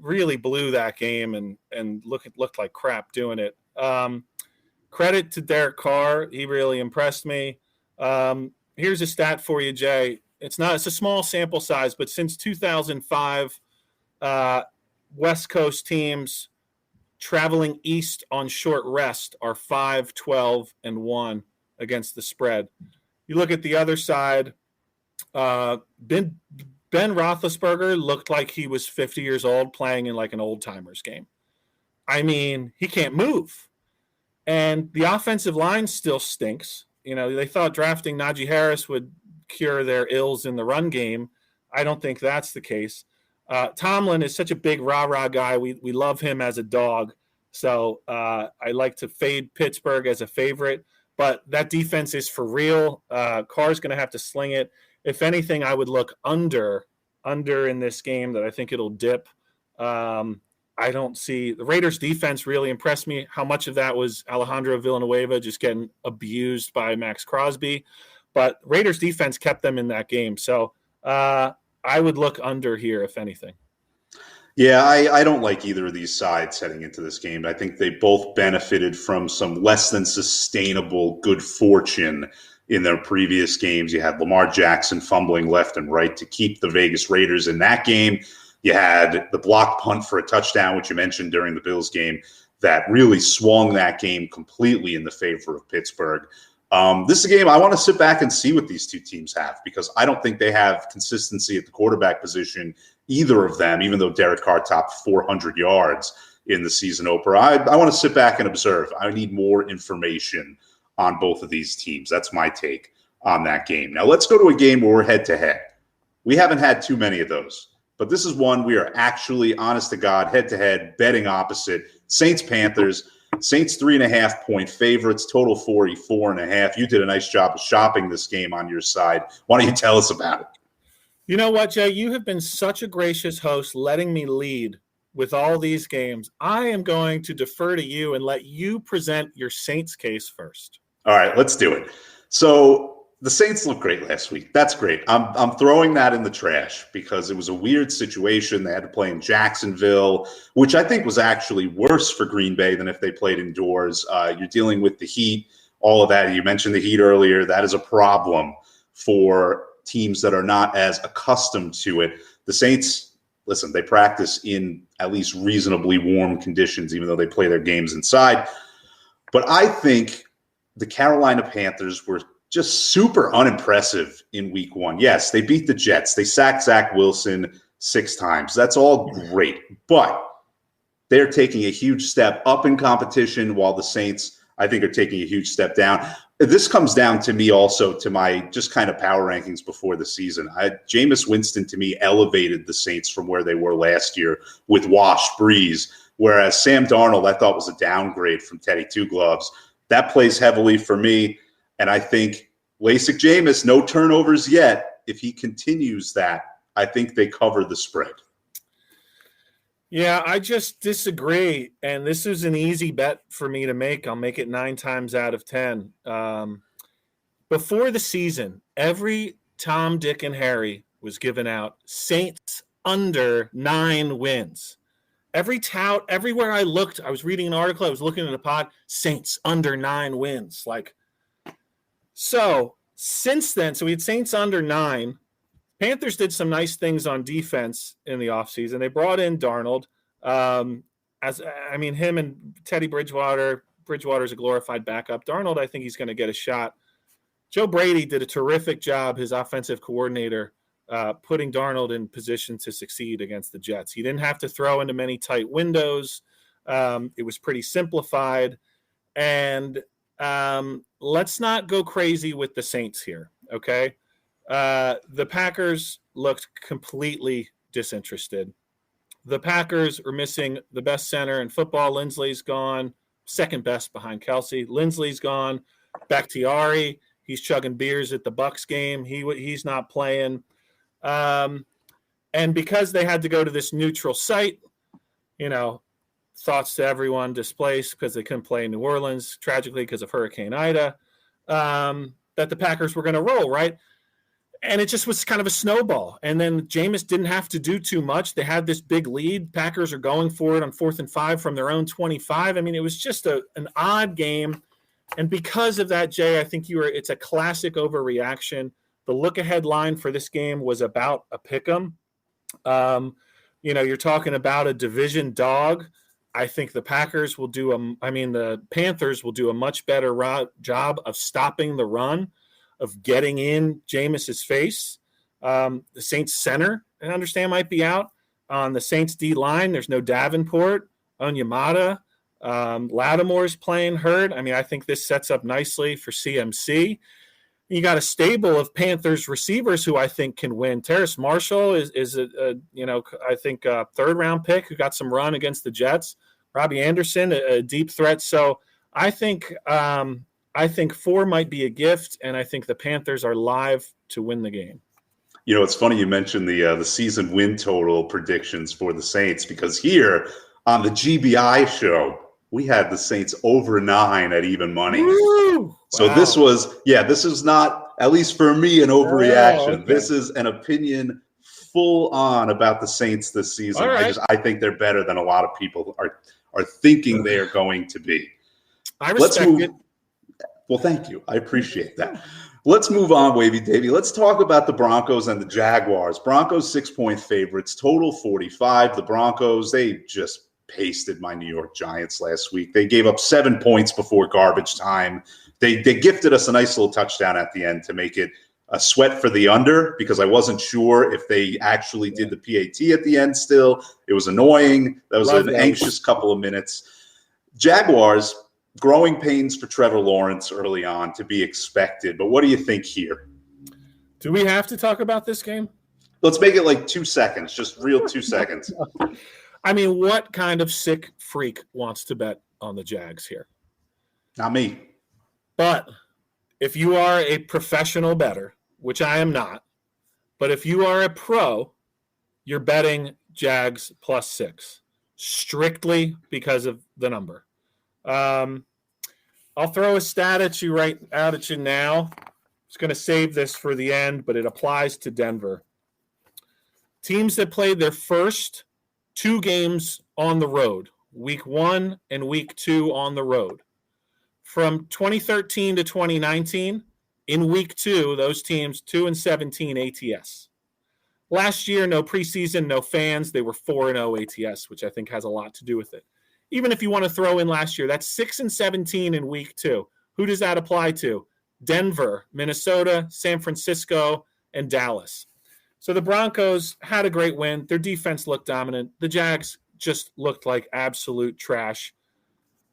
really blew that game and looked like crap doing it. Credit to Derek Carr. He really impressed me. Here's a stat for you, Jay. It's a small sample size, but since 2005, West Coast teams traveling east on short rest are 5-12-1 against the spread. You look at the other side, Ben Roethlisberger looked like he was 50 years old playing in like an old-timers game. I mean, he can't move. And the offensive line still stinks. You know, they thought drafting Najee Harris would cure their ills in the run game. I don't think that's the case. Tomlin is such a big rah-rah guy. We love him as a dog. So I like to fade Pittsburgh as a favorite. But that defense is for real. Carr's going to have to sling it. If anything, I would look under in this game that I think it'll dip. I don't see – the Raiders' defense really impressed me. How much of that was Alejandro Villanueva just getting abused by Max Crosby. But Raiders' defense kept them in that game. So I would look under here, if anything. Yeah, I don't like either of these sides heading into this game. I think they both benefited from some less than sustainable good fortune in their previous games. You had Lamar Jackson fumbling left and right to keep the Vegas Raiders in that game. You had the blocked punt for a touchdown, which you mentioned during the Bills game, that really swung that game completely in the favor of Pittsburgh. This is a game I want to sit back and see what these two teams have, because I don't think they have consistency at the quarterback position, either of them, even though Derek Carr topped 400 yards in the season opener. I want to sit back and observe. I need more information on both of these teams. That's my take on that game. Now let's go to a game where we're head-to-head. We haven't had too many of those, but this is one we are actually, honest to God, head-to-head, betting opposite. Saints-Panthers. Saints 3.5-point favorites, total 44.5. You did a nice job of shopping this game on your side. Why don't you tell us about it? You know what, Jay? You have been such a gracious host letting me lead with all these games. I am going to defer to you and let you present your Saints case first. All right, let's do it. So the Saints looked great last week. That's great. I'm throwing that in the trash because it was a weird situation. They had to play in Jacksonville, which I think was actually worse for Green Bay than if they played indoors. You're dealing with the heat, all of that. You mentioned the heat earlier. That is a problem for teams that are not as accustomed to it. The Saints, listen, they practice in at least reasonably warm conditions, even though they play their games inside. But I think the Carolina Panthers were just super unimpressive in week 1. Yes, they beat the Jets. They sacked Zach Wilson 6 times. That's all great. But they're taking a huge step up in competition while the Saints, I think, are taking a huge step down. This comes down to me also to my just kind of power rankings before the season. Jameis Winston, to me, elevated the Saints from where they were last year with Wash, Breeze, whereas Sam Darnold I thought was a downgrade from Teddy Two Gloves. That plays heavily for me. And I think LASIK Jameis, no turnovers yet. If he continues that, I think they cover the spread. Yeah, I just disagree. And this is an easy bet for me to make. I'll make it 9 times out of 10. Before the season, every Tom, Dick, and Harry was given out Saints under 9 wins. Every tout, everywhere I looked, I was reading an article, I was looking at a pod, Saints under 9 wins. So since then, so we had Saints under 9. Panthers did some nice things on defense in the offseason. They brought in Darnold. Him and Teddy Bridgewater's a glorified backup. Darnold, I think he's going to get a shot. Joe Brady did a terrific job, his offensive coordinator, putting Darnold in position to succeed against the Jets. He didn't have to throw into many tight windows. It was pretty simplified. And let's not go crazy with the Saints here, okay? The Packers looked completely disinterested. The Packers are missing the best center in football. Lindsley's gone, second best behind Kelsey. Lindsley's gone. Bakhtiari, he's chugging beers at the Bucs game. He's not playing. And because they had to go to this neutral site, thoughts to everyone displaced because they couldn't play in New Orleans, tragically because of Hurricane Ida, that the Packers were going to roll, right? And it just was kind of a snowball. And then Jameis didn't have to do too much. They had this big lead. Packers are going for it on 4th and 5 from their own 25. I mean, it was just an odd game. And because of that, Jay, I think it's a classic overreaction. The look-ahead line for this game was about a pick'em. You're talking about a division dog. I think the Panthers will do a much better job of stopping the run, of getting in Jameis's face. The Saints center, I understand, might be out. On the Saints D line, there's no Davenport, Onyemata. Lattimore's playing hurt. I mean, I think this sets up nicely for CMC. You got a stable of Panthers receivers who I think can win. Terrace Marshall is a third-round pick who got some run against the Jets. Robbie Anderson, a deep threat. So I think 4 might be a gift, and I think the Panthers are live to win the game. It's funny you mentioned the season win total predictions for the Saints, because here on the GBI show, we had the Saints over 9 at even money. Woo! So wow. this is not, at least for me, an overreaction. Oh, okay. This is an opinion full on about the Saints this season. All right. I think they're better than a lot of people are thinking they are going to be. I respect it. Well, thank you. I appreciate that. Let's move on, Wavy Davy. Let's talk about the Broncos and the Jaguars. Broncos 6-point favorites, total 45. The Broncos, they just pasted my New York Giants last week. They gave up 7 points before garbage time. They gifted us a nice little touchdown at the end to make it a sweat for the under, because I wasn't sure if they actually did the PAT at the end still. It was annoying. That was an anxious couple of minutes. Jaguars, growing pains for Trevor Lawrence early on, to be expected. But what do you think here? Do we have to talk about this game? Let's make it like 2 seconds, just real 2 seconds. I mean, what kind of sick freak wants to bet on the Jags here? Not me. But if you are a professional bettor, which I am not, but if you are a pro, you're betting Jags +6, strictly because of the number. I'll throw a stat at you right out at you now. I was going to save this for the end, but it applies to Denver. Teams that played their first 2 games on the road, week 1 and week 2 on the road, from 2013 to 2019, in week 2, those teams 2-17 ATS. Last year, no preseason, no fans. They were 4-0 ATS, which I think has a lot to do with it. Even if you want to throw in last year, that's 6-17 in week 2. Who does that apply to? Denver, Minnesota, San Francisco, and Dallas. So the Broncos had a great win. Their defense looked dominant. The Jags just looked like absolute trash.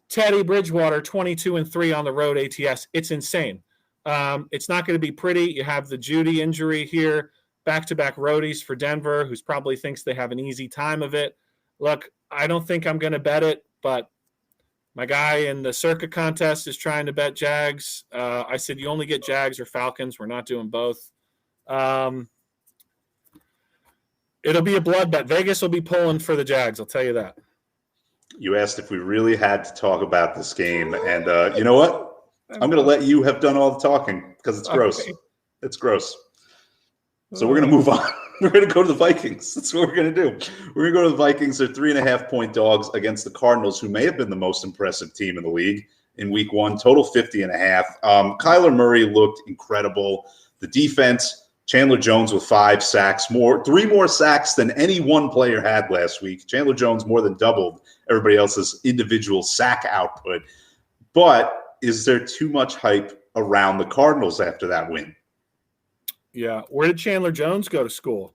Teddy Bridgewater, 22-3 on the road ATS. It's insane. It's not going to be pretty. You have the Judy injury here, back-to-back roadies for Denver, who probably thinks they have an easy time of it. Look, I don't think I'm going to bet it, but my guy in the circuit contest is trying to bet Jags. I said, you only get Jags or Falcons. We're not doing both. It'll be a blood bet. Vegas will be pulling for the Jags, I'll tell you that. You asked if we really had to talk about this game, and you know what? I'm going to let you have done all the talking, because it's gross. Okay. It's gross. So we're going to move on. We're going to go to the Vikings. That's what we're going to do. We're going to go to the Vikings. They're 3.5-point dogs against the Cardinals, who may have been the most impressive team in the league in week 1, total 50.5. Kyler Murray looked incredible. The defense Chandler Jones with 5 sacks, 3 more sacks than any one player had last week. Chandler Jones more than doubled everybody else's individual sack output. But is there too much hype around the Cardinals after that win? Yeah. Where did Chandler Jones go to school?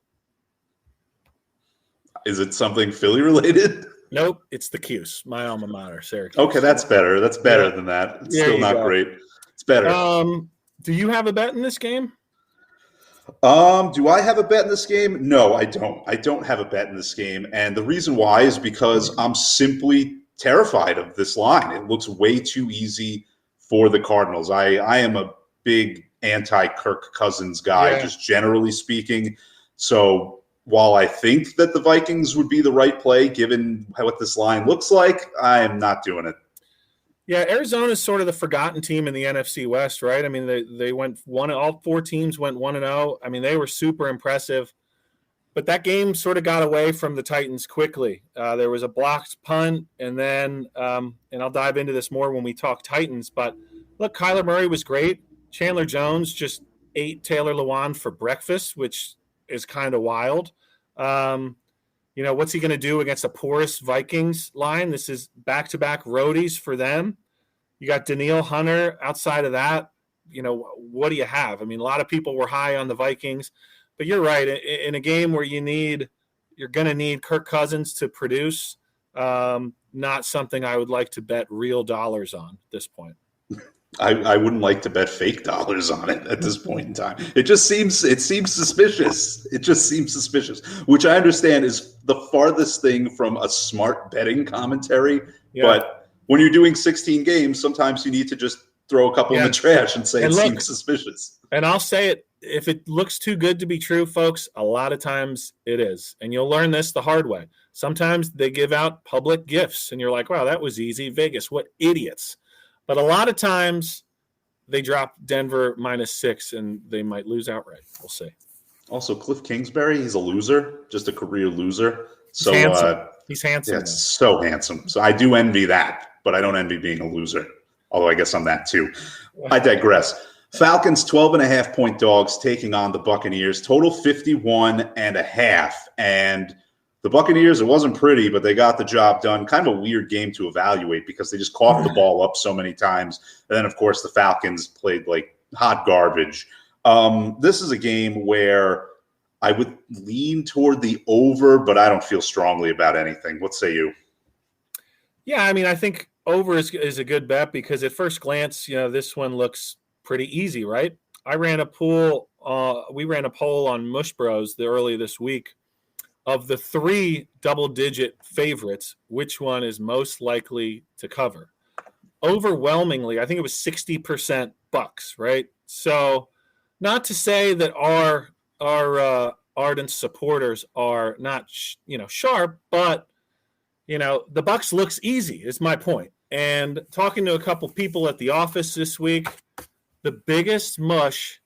Is it something Philly related? Nope. It's the Cuse, my alma mater, Syracuse. Okay, that's better. That's better than that. It's still not great. It's better. Do you have a bet in this game? Do I have a bet in this game? No, I don't. I don't have a bet in this game. And the reason why is because I'm simply terrified of this line. It looks way too easy for the Cardinals. I am a big anti-Kirk Cousins guy, just generally speaking. So while I think that the Vikings would be the right play, given what this line looks like, I am not doing it. Yeah, Arizona is sort of the forgotten team in the NFC West, right? I mean, they went all 4 teams went 1-0. I mean, they were super impressive. But that game sort of got away from the Titans quickly. There was a blocked punt, and then and I'll dive into this more when we talk Titans. But look, Kyler Murray was great. Chandler Jones just ate Taylor Lewan for breakfast, which is kind of wild. What's he going to do against a porous Vikings line? This is back-to-back roadies for them. You got Danielle Hunter. Outside of that, what do you have? I mean, a lot of people were high on the Vikings, but you're right. In a game where you're going to need Kirk Cousins to produce, not something I would like to bet real dollars on at this point. I wouldn't like to bet fake dollars on it at this point in time. It seems suspicious. It just seems suspicious, which I understand is the farthest thing from a smart betting commentary. Yeah. But when you're doing 16 games, sometimes you need to just throw a couple in the trash and say seems suspicious. And I'll say it, if it looks too good to be true, folks, a lot of times it is. And you'll learn this the hard way. Sometimes they give out public gifts, and you're like, wow, that was easy. Vegas, what idiots. But a lot of times they drop Denver -6 and they might lose outright. We'll see. Also, Cliff Kingsbury, he's a loser, just a career loser. So he's handsome. Yeah, so handsome. So I do envy that, but I don't envy being a loser. Although I guess I'm that too. I digress. Falcons 12.5-point dogs taking on the Buccaneers. Total 51.5. And the Buccaneers, it wasn't pretty, but they got the job done. Kind of a weird game to evaluate because they just coughed the ball up so many times. And then, of course, the Falcons played like hot garbage. This is a game where I would lean toward the over, but I don't feel strongly about anything. What say you? Yeah, I mean, I think over is a good bet because at first glance, this one looks pretty easy, right? We ran a poll on Mush Bros early this week. Of the 3 double-digit favorites, which one is most likely to cover? Overwhelmingly, I think it was 60% Bucks, right? So, not to say that our ardent supporters are not, sharp, but the Bucks looks easy. Is my point. And talking to a couple people at the office this week, the biggest mush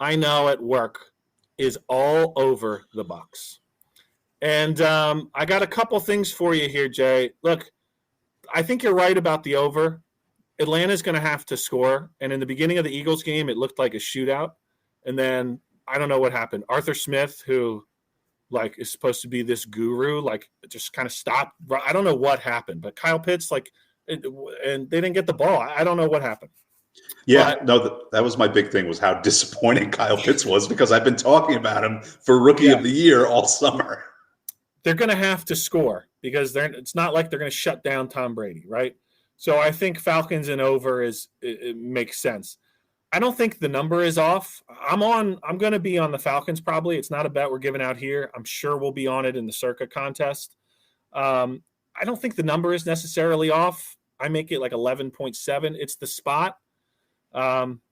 I know at work is all over the Bucks. And I got a couple things for you here, Jay. Look, I think you're right about the over. Atlanta's going to have to score. And in the beginning of the Eagles game, it looked like a shootout. And then I don't know what happened. Arthur Smith, who is supposed to be this guru, just kind of stopped. I don't know what happened. But Kyle Pitts, and they didn't get the ball. I don't know what happened. Yeah, that was my big thing was how disappointing Kyle Pitts was because I've been talking about him for Rookie of the Year all summer. They're going to have to score because it's not like they're going to shut down Tom Brady, right? So I think Falcons and over it makes sense. I don't think the number is off. I'm going to be on the Falcons probably. It's not a bet we're giving out here. I'm sure we'll be on it in the Circa contest. I don't think the number is necessarily off. I make it like 11.7. It's the spot.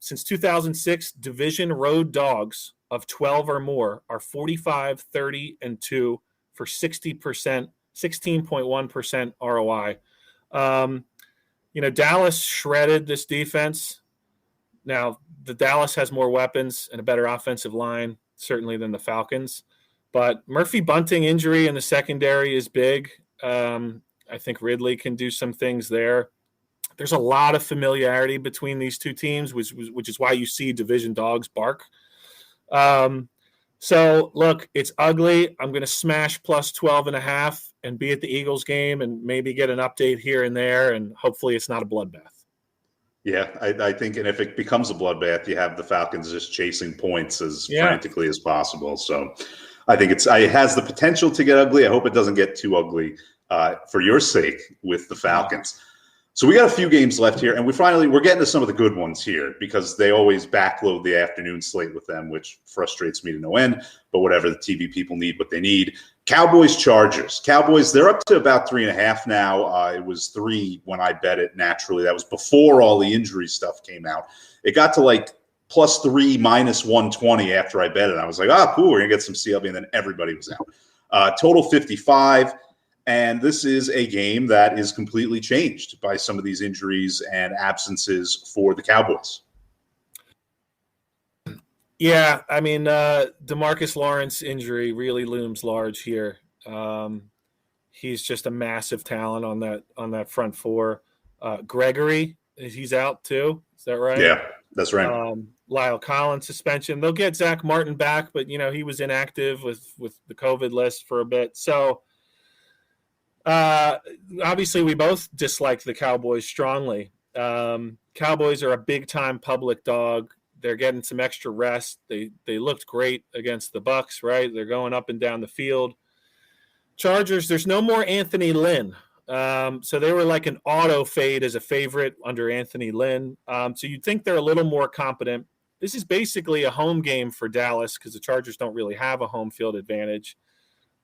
Since 2006, division road dogs of 12 or more are 45, 30, and 2 for 60%, 16.1% ROI. Dallas shredded this defense. Now, the Dallas has more weapons and a better offensive line, certainly than the Falcons. But Murphy Bunting injury in the secondary is big. I think Ridley can do some things there. There's a lot of familiarity between these two teams, which is why you see division dogs bark. So look, it's ugly. I'm going to smash plus 12.5 and be at the Eagles game and maybe get an update here and there. And hopefully it's not a bloodbath. Yeah, I think, and if it becomes a bloodbath, you have the Falcons just chasing points as frantically as possible. So I think it has the potential to get ugly. I hope it doesn't get too ugly for your sake with the Falcons. So we got a few games left here, and we're getting to some of the good ones here because they always backload the afternoon slate with them, which frustrates me to no end. But whatever, the TV people need what they need. Cowboys, Chargers. Cowboys, they're up to about 3.5 now. It was 3 when I bet it naturally. That was before all the injury stuff came out. It got to like +3, -120 after I bet it. I was like, cool, we're going to get some CLB, and then everybody was out. Total 55. And this is a game that is completely changed by some of these injuries and absences for the Cowboys. Yeah, I mean, DeMarcus Lawrence injury really looms large here. He's just a massive talent on that front four. Gregory, he's out too. Is that right? Yeah, that's right. Lyle Collins suspension. They'll get Zach Martin back, but he was inactive with the COVID list for a bit. So obviously we both dislike the Cowboys strongly. Cowboys are a big time public dog. They're getting some extra rest. They looked great against the Bucs, right? They're going up and down the field. Chargers, there's no more Anthony Lynn. So they were like an auto fade as a favorite under Anthony Lynn. So you'd think they're a little more competent. This is basically a home game for Dallas because the Chargers don't really have a home field advantage.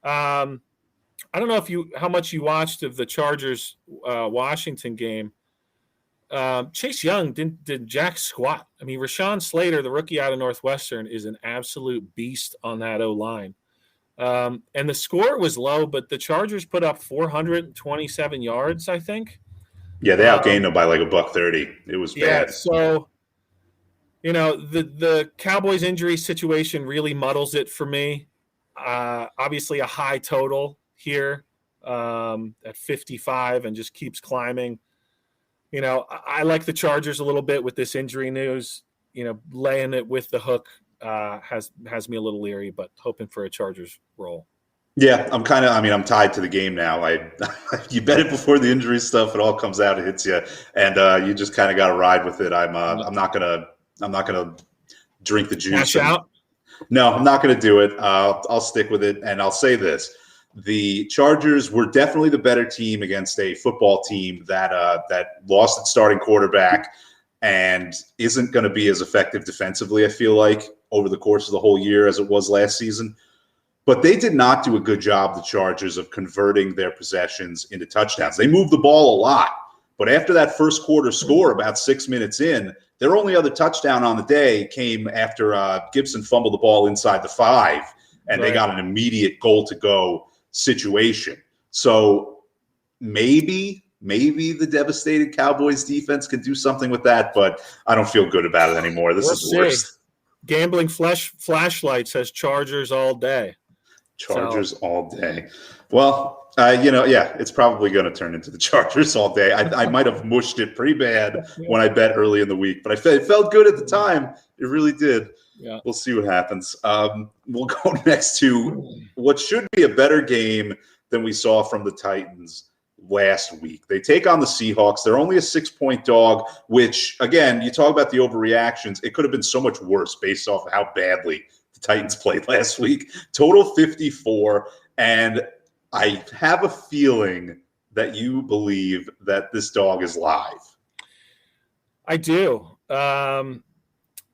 I don't know how much you watched of the Chargers Washington game. Chase Young did jack squat. I mean, Rashawn Slater, the rookie out of Northwestern, is an absolute beast on that O-line. And the score was low, but the Chargers put up 427 yards, I think. Yeah, they outgained them by like $130. It was bad. Yeah, so the Cowboys injury situation really muddles it for me. Obviously a high total here at 55 and just keeps climbing. I like the Chargers a little bit with this injury news. Laying it with the hook has me a little leery, but hoping for a Chargers roll. Yeah, I'm tied to the game now. You bet it before the injury stuff, it all comes out, it hits you, and you just kind of got to ride with it. I'm not gonna drink the juice. Cash out? No, I'm not gonna do it. I'll stick with it, and I'll say this. The Chargers were definitely the better team against a football team that lost its starting quarterback and isn't going to be as effective defensively, I feel like, over the course of the whole year as it was last season. But they did not do a good job, the Chargers, of converting their possessions into touchdowns. They moved the ball a lot. But after that first quarter score, about 6 minutes in, their only other touchdown on the day came after Gibson fumbled the ball inside the 5, and They got an immediate goal-to-go situation. So maybe the devastated Cowboys defense can do something with that, but I don't feel good about it anymore. This is the worst. Gambling flashlight says Chargers all day. Chargers all day. Well, it's probably going to turn into the Chargers all day. I might have mushed it pretty bad when I bet early in the week, but it felt good at the time. It really did. Yeah. We'll see what happens. We'll go next to what should be a better game than we saw from the Titans last week. They take on the Seahawks. They're only a 6-point dog, which, again, you talk about the overreactions. It could have been so much worse based off of how badly the Titans played last week. Total 54, and I have a feeling that you believe that this dog is live. I do.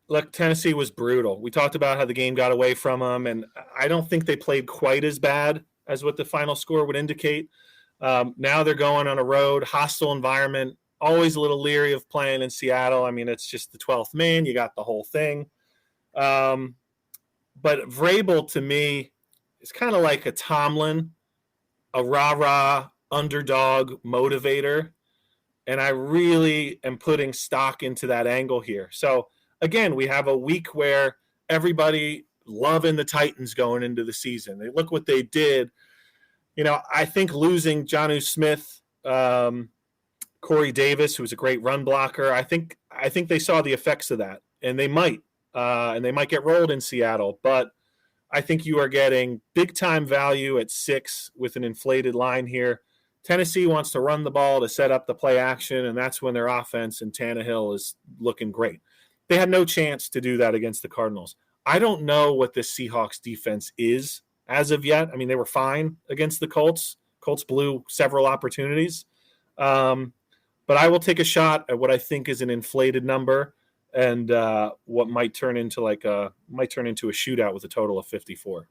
Look, Tennessee was brutal. We talked about how the game got away from them, and I don't think they played quite as bad as what the final score would indicate. Now they're going on a road, hostile environment, always a little leery of playing in Seattle. I mean, it's just the 12th man. You got the whole thing. But Vrabel, to me, is kind of like a Tomlin, a rah-rah underdog motivator, and I really am putting stock into that angle here. So, again, we have a week where everybody loving the Titans going into the season. They look what they did. I think losing Jonnu Smith, Corey Davis, who's a great run blocker, I think they saw the effects of that, and they might. and they might get rolled in Seattle, but I think you are getting big-time value at 6 with an inflated line here. Tennessee wants to run the ball to set up the play action, and that's when their offense and Tannehill is looking great. They had no chance to do that against the Cardinals. I don't know what the Seahawks defense is as of yet. I mean, they were fine against the Colts. Colts blew several opportunities. But I will take a shot at what I think is an inflated number and what might turn into a shootout with a total of 54.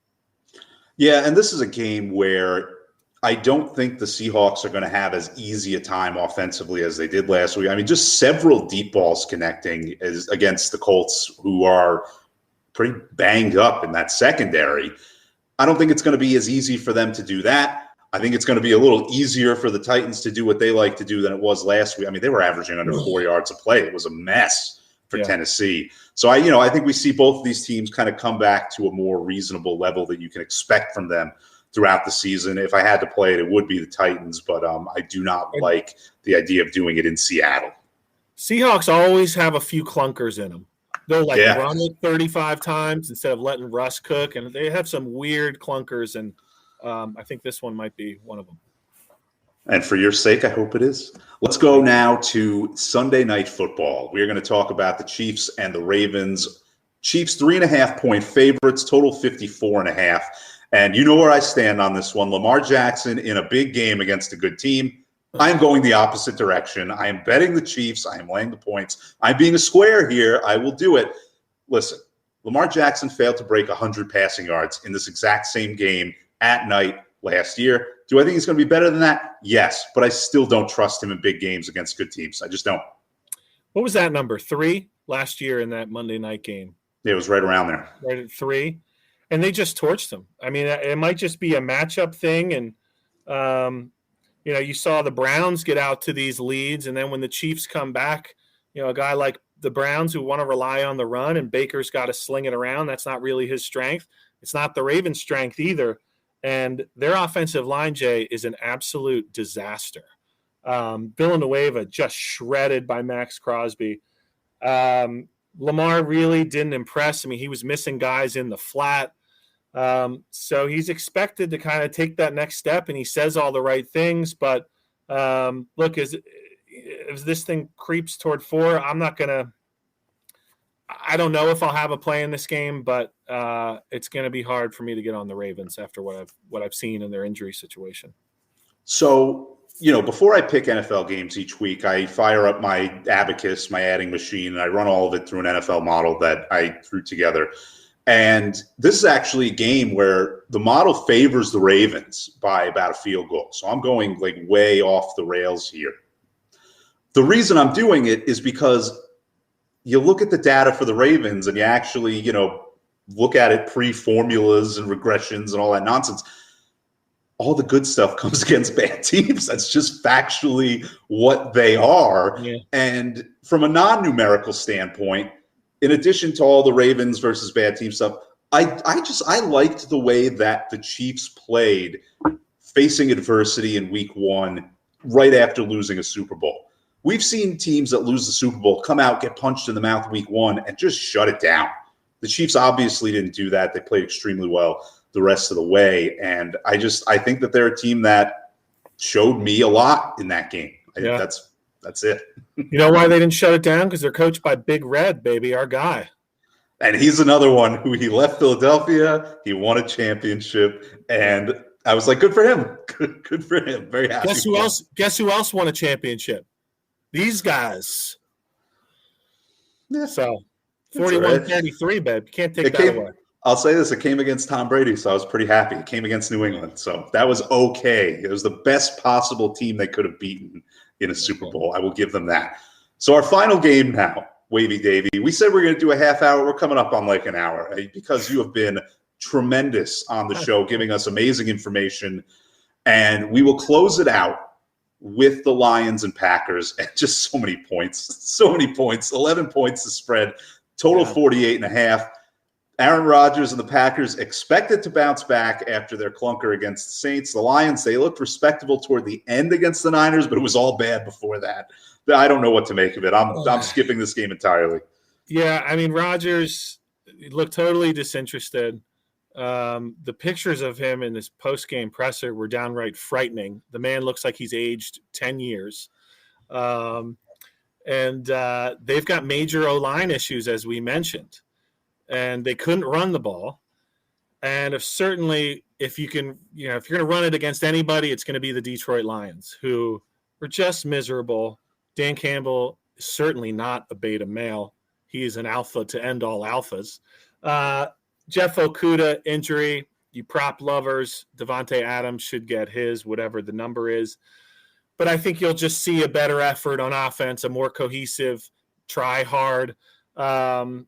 Yeah, and this is a game where I don't think the Seahawks are going to have as easy a time offensively as they did last week. I mean, just several deep balls connecting against the Colts, who are pretty banged up in that secondary. I don't think it's going to be as easy for them to do that. I think it's going to be a little easier for the Titans to do what they like to do than it was last week. I mean, they were averaging under 4 yards a play. It was a mess for Tennessee. So I think we see both of these teams kind of come back to a more reasonable level that you can expect from them throughout the season. If I had to play it would be the Titans, but I do not like the idea of doing it in Seattle. Seahawks always have a few clunkers in them. They'll run it 35 times instead of letting Russ cook, and they have some weird clunkers, and I think this one might be one of them. And for your sake, I hope it is. Let's go now to Sunday Night Football. We are going to talk about the Chiefs and the Ravens. Chiefs 3.5-point favorites, total 54.5. And you know where I stand on this one. Lamar Jackson in a big game against a good team. I am going the opposite direction. I am betting the Chiefs. I am laying the points. I'm being a square here. I will do it. Listen, Lamar Jackson failed to break 100 passing yards in this exact same game at night last year. Do I think he's going to be better than that? Yes, but I still don't trust him in big games against good teams. I just don't. What was that number? 3 last year in that Monday night game? Yeah, it was right around there. Right at 3. And they just torched him. I mean, it might just be a matchup thing. And, you saw the Browns get out to these leads. And then when the Chiefs come back, a guy like the Browns who want to rely on the run and Baker's got to sling it around, that's not really his strength. It's not the Ravens' strength either. And their offensive line, Jay, is an absolute disaster. Villanueva just shredded by Max Crosby. Lamar really didn't impress. I mean, he was missing guys in the flat. So he's expected to kind of take that next step, and he says all the right things. But look, as this thing creeps toward 4, I don't know if I'll have a play in this game, but it's going to be hard for me to get on the Ravens after what I've seen in their injury situation. So, before I pick NFL games each week, I fire up my Abacus, my adding machine, and I run all of it through an NFL model that I threw together. And this is actually a game where the model favors the Ravens by about a field goal. So I'm going way off the rails here. The reason I'm doing it is because you look at the data for the Ravens and you actually, look at it pre-formulas and regressions and all that nonsense. All the good stuff comes against bad teams. That's just factually what they are. Yeah. And from a non-numerical standpoint, in addition to all the Ravens versus bad team stuff, I liked the way that the Chiefs played facing adversity in week 1 right after losing a Super Bowl. We've seen teams that lose the Super Bowl come out, get punched in the mouth week 1, and just shut it down. The Chiefs obviously didn't do that. They played extremely well the rest of the way. And I think that they're a team that showed me a lot in that game. I think that's it. You know why they didn't shut it down? Because they're coached by Big Red, baby, our guy. And he's another one who he left Philadelphia. He won a championship. And I was like, good for him. Good for him. Very happy. Guess who else won a championship? These guys. Yeah. So 41-33, babe. You can't take that away. I'll say this. It came against Tom Brady, so I was pretty happy. It came against New England. So that was okay. It was the best possible team they could have beaten in a Super Bowl. I will give them that. So our final game now, Wavy Davy. We said we're going to do a half hour. We're coming up on an hour because you have been tremendous on the show, giving us amazing information. And we will close it out with the Lions and Packers and just so many points. 11 points to spread, total 48.5. Aaron Rodgers and the Packers expected to bounce back after their clunker against the Saints. The Lions, they looked respectable toward the end against the Niners, but it was all bad before that. I don't know what to make of it. I'm skipping this game entirely. Yeah, I mean, Rodgers looked totally disinterested. The pictures of him in this post-game presser were downright frightening. The man looks like he's aged 10 years. And they've got major O-line issues, as we mentioned. And they couldn't run the ball. And if you're going to run it against anybody, it's going to be the Detroit Lions, who were just miserable. Dan Campbell is certainly not a beta male. He is an alpha to end all alphas. Jeff Okuda injury, you prop lovers, Devontae Adams should get his, whatever the number is. But I think you'll just see a better effort on offense, a more cohesive, try hard. And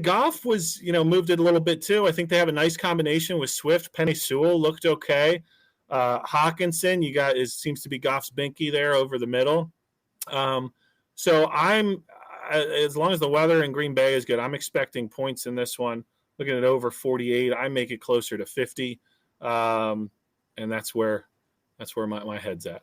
Goff was, moved it a little bit too. I think they have a nice combination with Swift. Penny Sewell looked okay. Hawkinson, seems to be Goff's binky there over the middle. So as long as the weather in Green Bay is good, I'm expecting points in this one. Looking at over 48, I make it closer to 50, and that's where my head's at.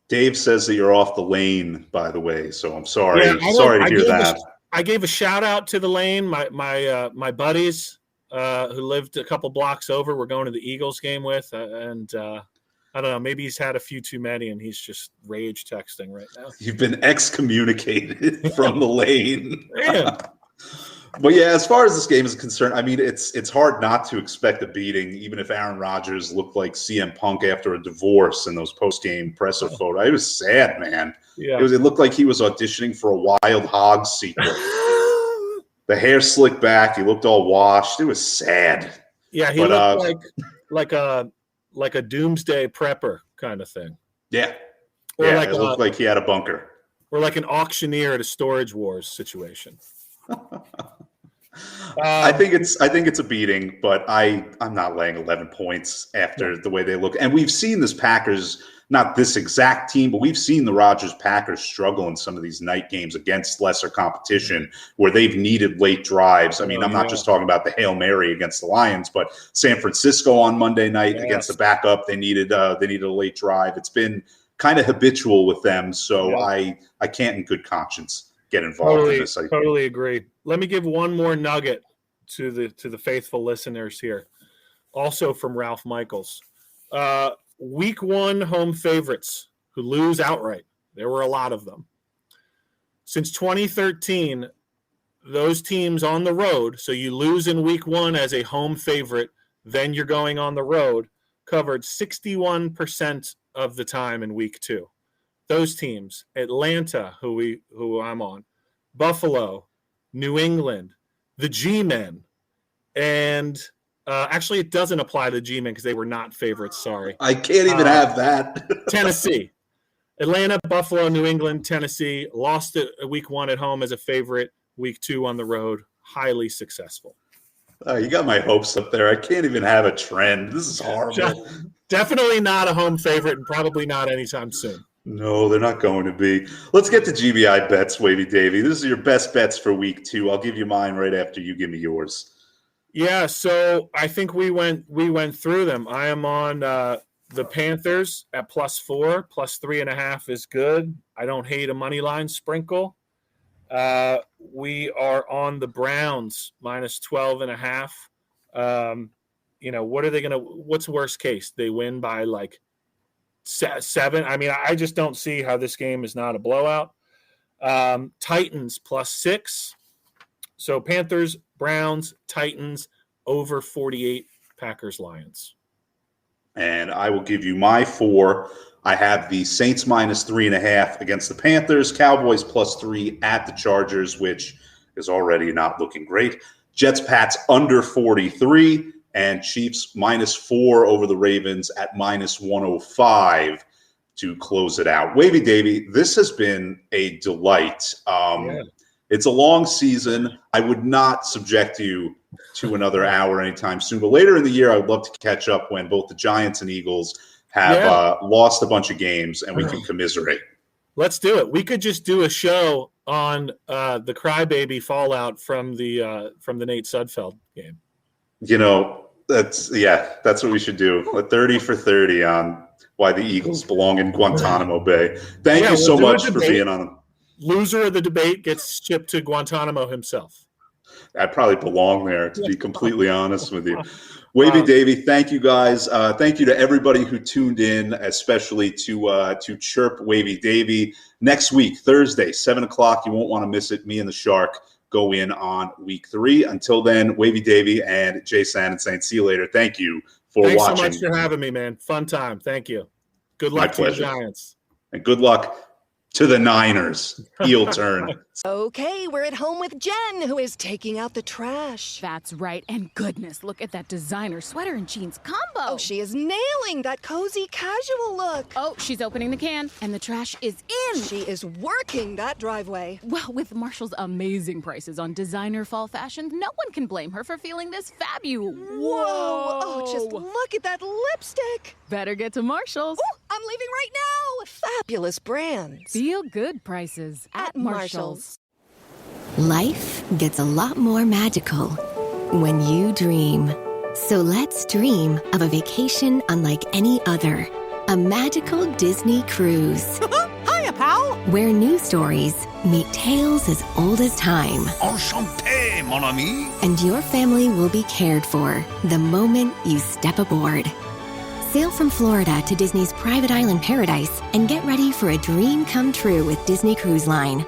Dave says that you're off the lane, by the way, so I'm sorry. Yeah, sorry to hear that. I gave a shout out to the lane. My buddies who lived a couple blocks over, we're going to the Eagles game with, and I don't know, maybe he's had a few too many and he's just rage texting right now. You've been excommunicated from the lane. But yeah, as far as this game is concerned, I mean, it's hard not to expect a beating, even if Aaron Rodgers looked like CM Punk after a divorce in those post-game presser photos. It was sad, man. Yeah. It looked like he was auditioning for a Wild Hogs sequel. The hair slicked back. He looked all washed. It was sad. Yeah, he looked like a doomsday prepper kind of thing. Yeah. It looked like he had a bunker. Or like an auctioneer at a Storage Wars situation. I think it's a beating, but I'm not laying 11 points after the way they look. And we've seen this Packers, not this exact team, but we've seen the Rodgers Packers struggle in some of these night games against lesser competition where they've needed late drives. I mean, I'm not just talking about the Hail Mary against the Lions, but San Francisco on Monday night against the backup, they needed a late drive. It's been kind of habitual with them, so I can't in good conscience get involved in this. I totally agree. Let me give one more nugget to the faithful listeners here. Also from Ralph Michaels. Week 1 home favorites who lose outright. There were a lot of them. Since 2013, those teams on the road, so you lose in week 1 as a home favorite, then you're going on the road, covered 61% of the time in week 2. Those teams, Atlanta, who I'm on, Buffalo, New England, the G-Men, and actually it doesn't apply to the G-Men because they were not favorites, sorry. I can't even have that. Tennessee. Atlanta, Buffalo, New England, Tennessee, lost it week 1 at home as a favorite, week 2 on the road, highly successful. You got my hopes up there. I can't even have a trend. This is horrible. Definitely not a home favorite and probably not anytime soon. No, they're not going to be. Let's get to GBI bets, Wavy Davy. This is your best bets for week 2. I'll give you mine right after you give me yours. Yeah, so I think we went through them. I am on the Panthers at +4, +3.5 is good. I don't hate a money line sprinkle. We are on the Browns -12.5. What are they gonna? What's worst case? They win by like 7. I mean, I just don't see how this game is not a blowout. Titans +6. So Panthers, Browns, Titans over 48. Packers, Lions. And I will give you my 4. I have the Saints -3.5 against the Panthers, Cowboys +3 at the Chargers, which is already not looking great. Jets, Pats under 43. And Chiefs -4 over the Ravens at -105 to close it out. Wavy Davy, this has been a delight. It's a long season. I would not subject you to another hour anytime soon. But later in the year, I would love to catch up when both the Giants and Eagles have lost a bunch of games, and we can commiserate. Let's do it. We could just do a show on the crybaby fallout from the Nate Sudfeld game. That's what we should do. A 30 for 30 on why the Eagles belong in Guantanamo Bay. Thank you so much for being on them. loser of the debate gets shipped to Guantanamo himself. I'd probably belong there, to be completely honest with you. Wavy Davy, thank you guys. Thank you to everybody who tuned in, especially to Chirp Wavy Davy. Next week, Thursday, 7 o'clock. You won't want to miss it. Me and the Shark go in on week 3. Until then, Wavy Davy and Jay Sanenstein. See you later. Thank you for watching. Thanks so much for having me, man. Fun time. Thank you. Good luck to the Giants. And good luck to the Niners. Heel turn. Okay, we're at home with Jen, who is taking out the trash. That's right. And goodness, look at that designer sweater and jeans combo. Oh, she is nailing that cozy casual look. Oh, she's opening the can, and the trash is in. She is working that driveway. Well, with Marshall's amazing prices on designer fall fashion, no one can blame her for feeling this fabulous. Whoa! Oh, just look at that lipstick. Better get to Marshall's. Ooh, I'm leaving right now. Fabulous brands. Feel good prices at Marshall's. Life gets a lot more magical when you dream. So let's dream of a vacation unlike any other. A magical Disney cruise. Hiya, pal! Where new stories meet tales as old as time. Enchanté, mon ami. And your family will be cared for the moment you step aboard. Sail from Florida to Disney's private island paradise and get ready for a dream come true with Disney Cruise Line.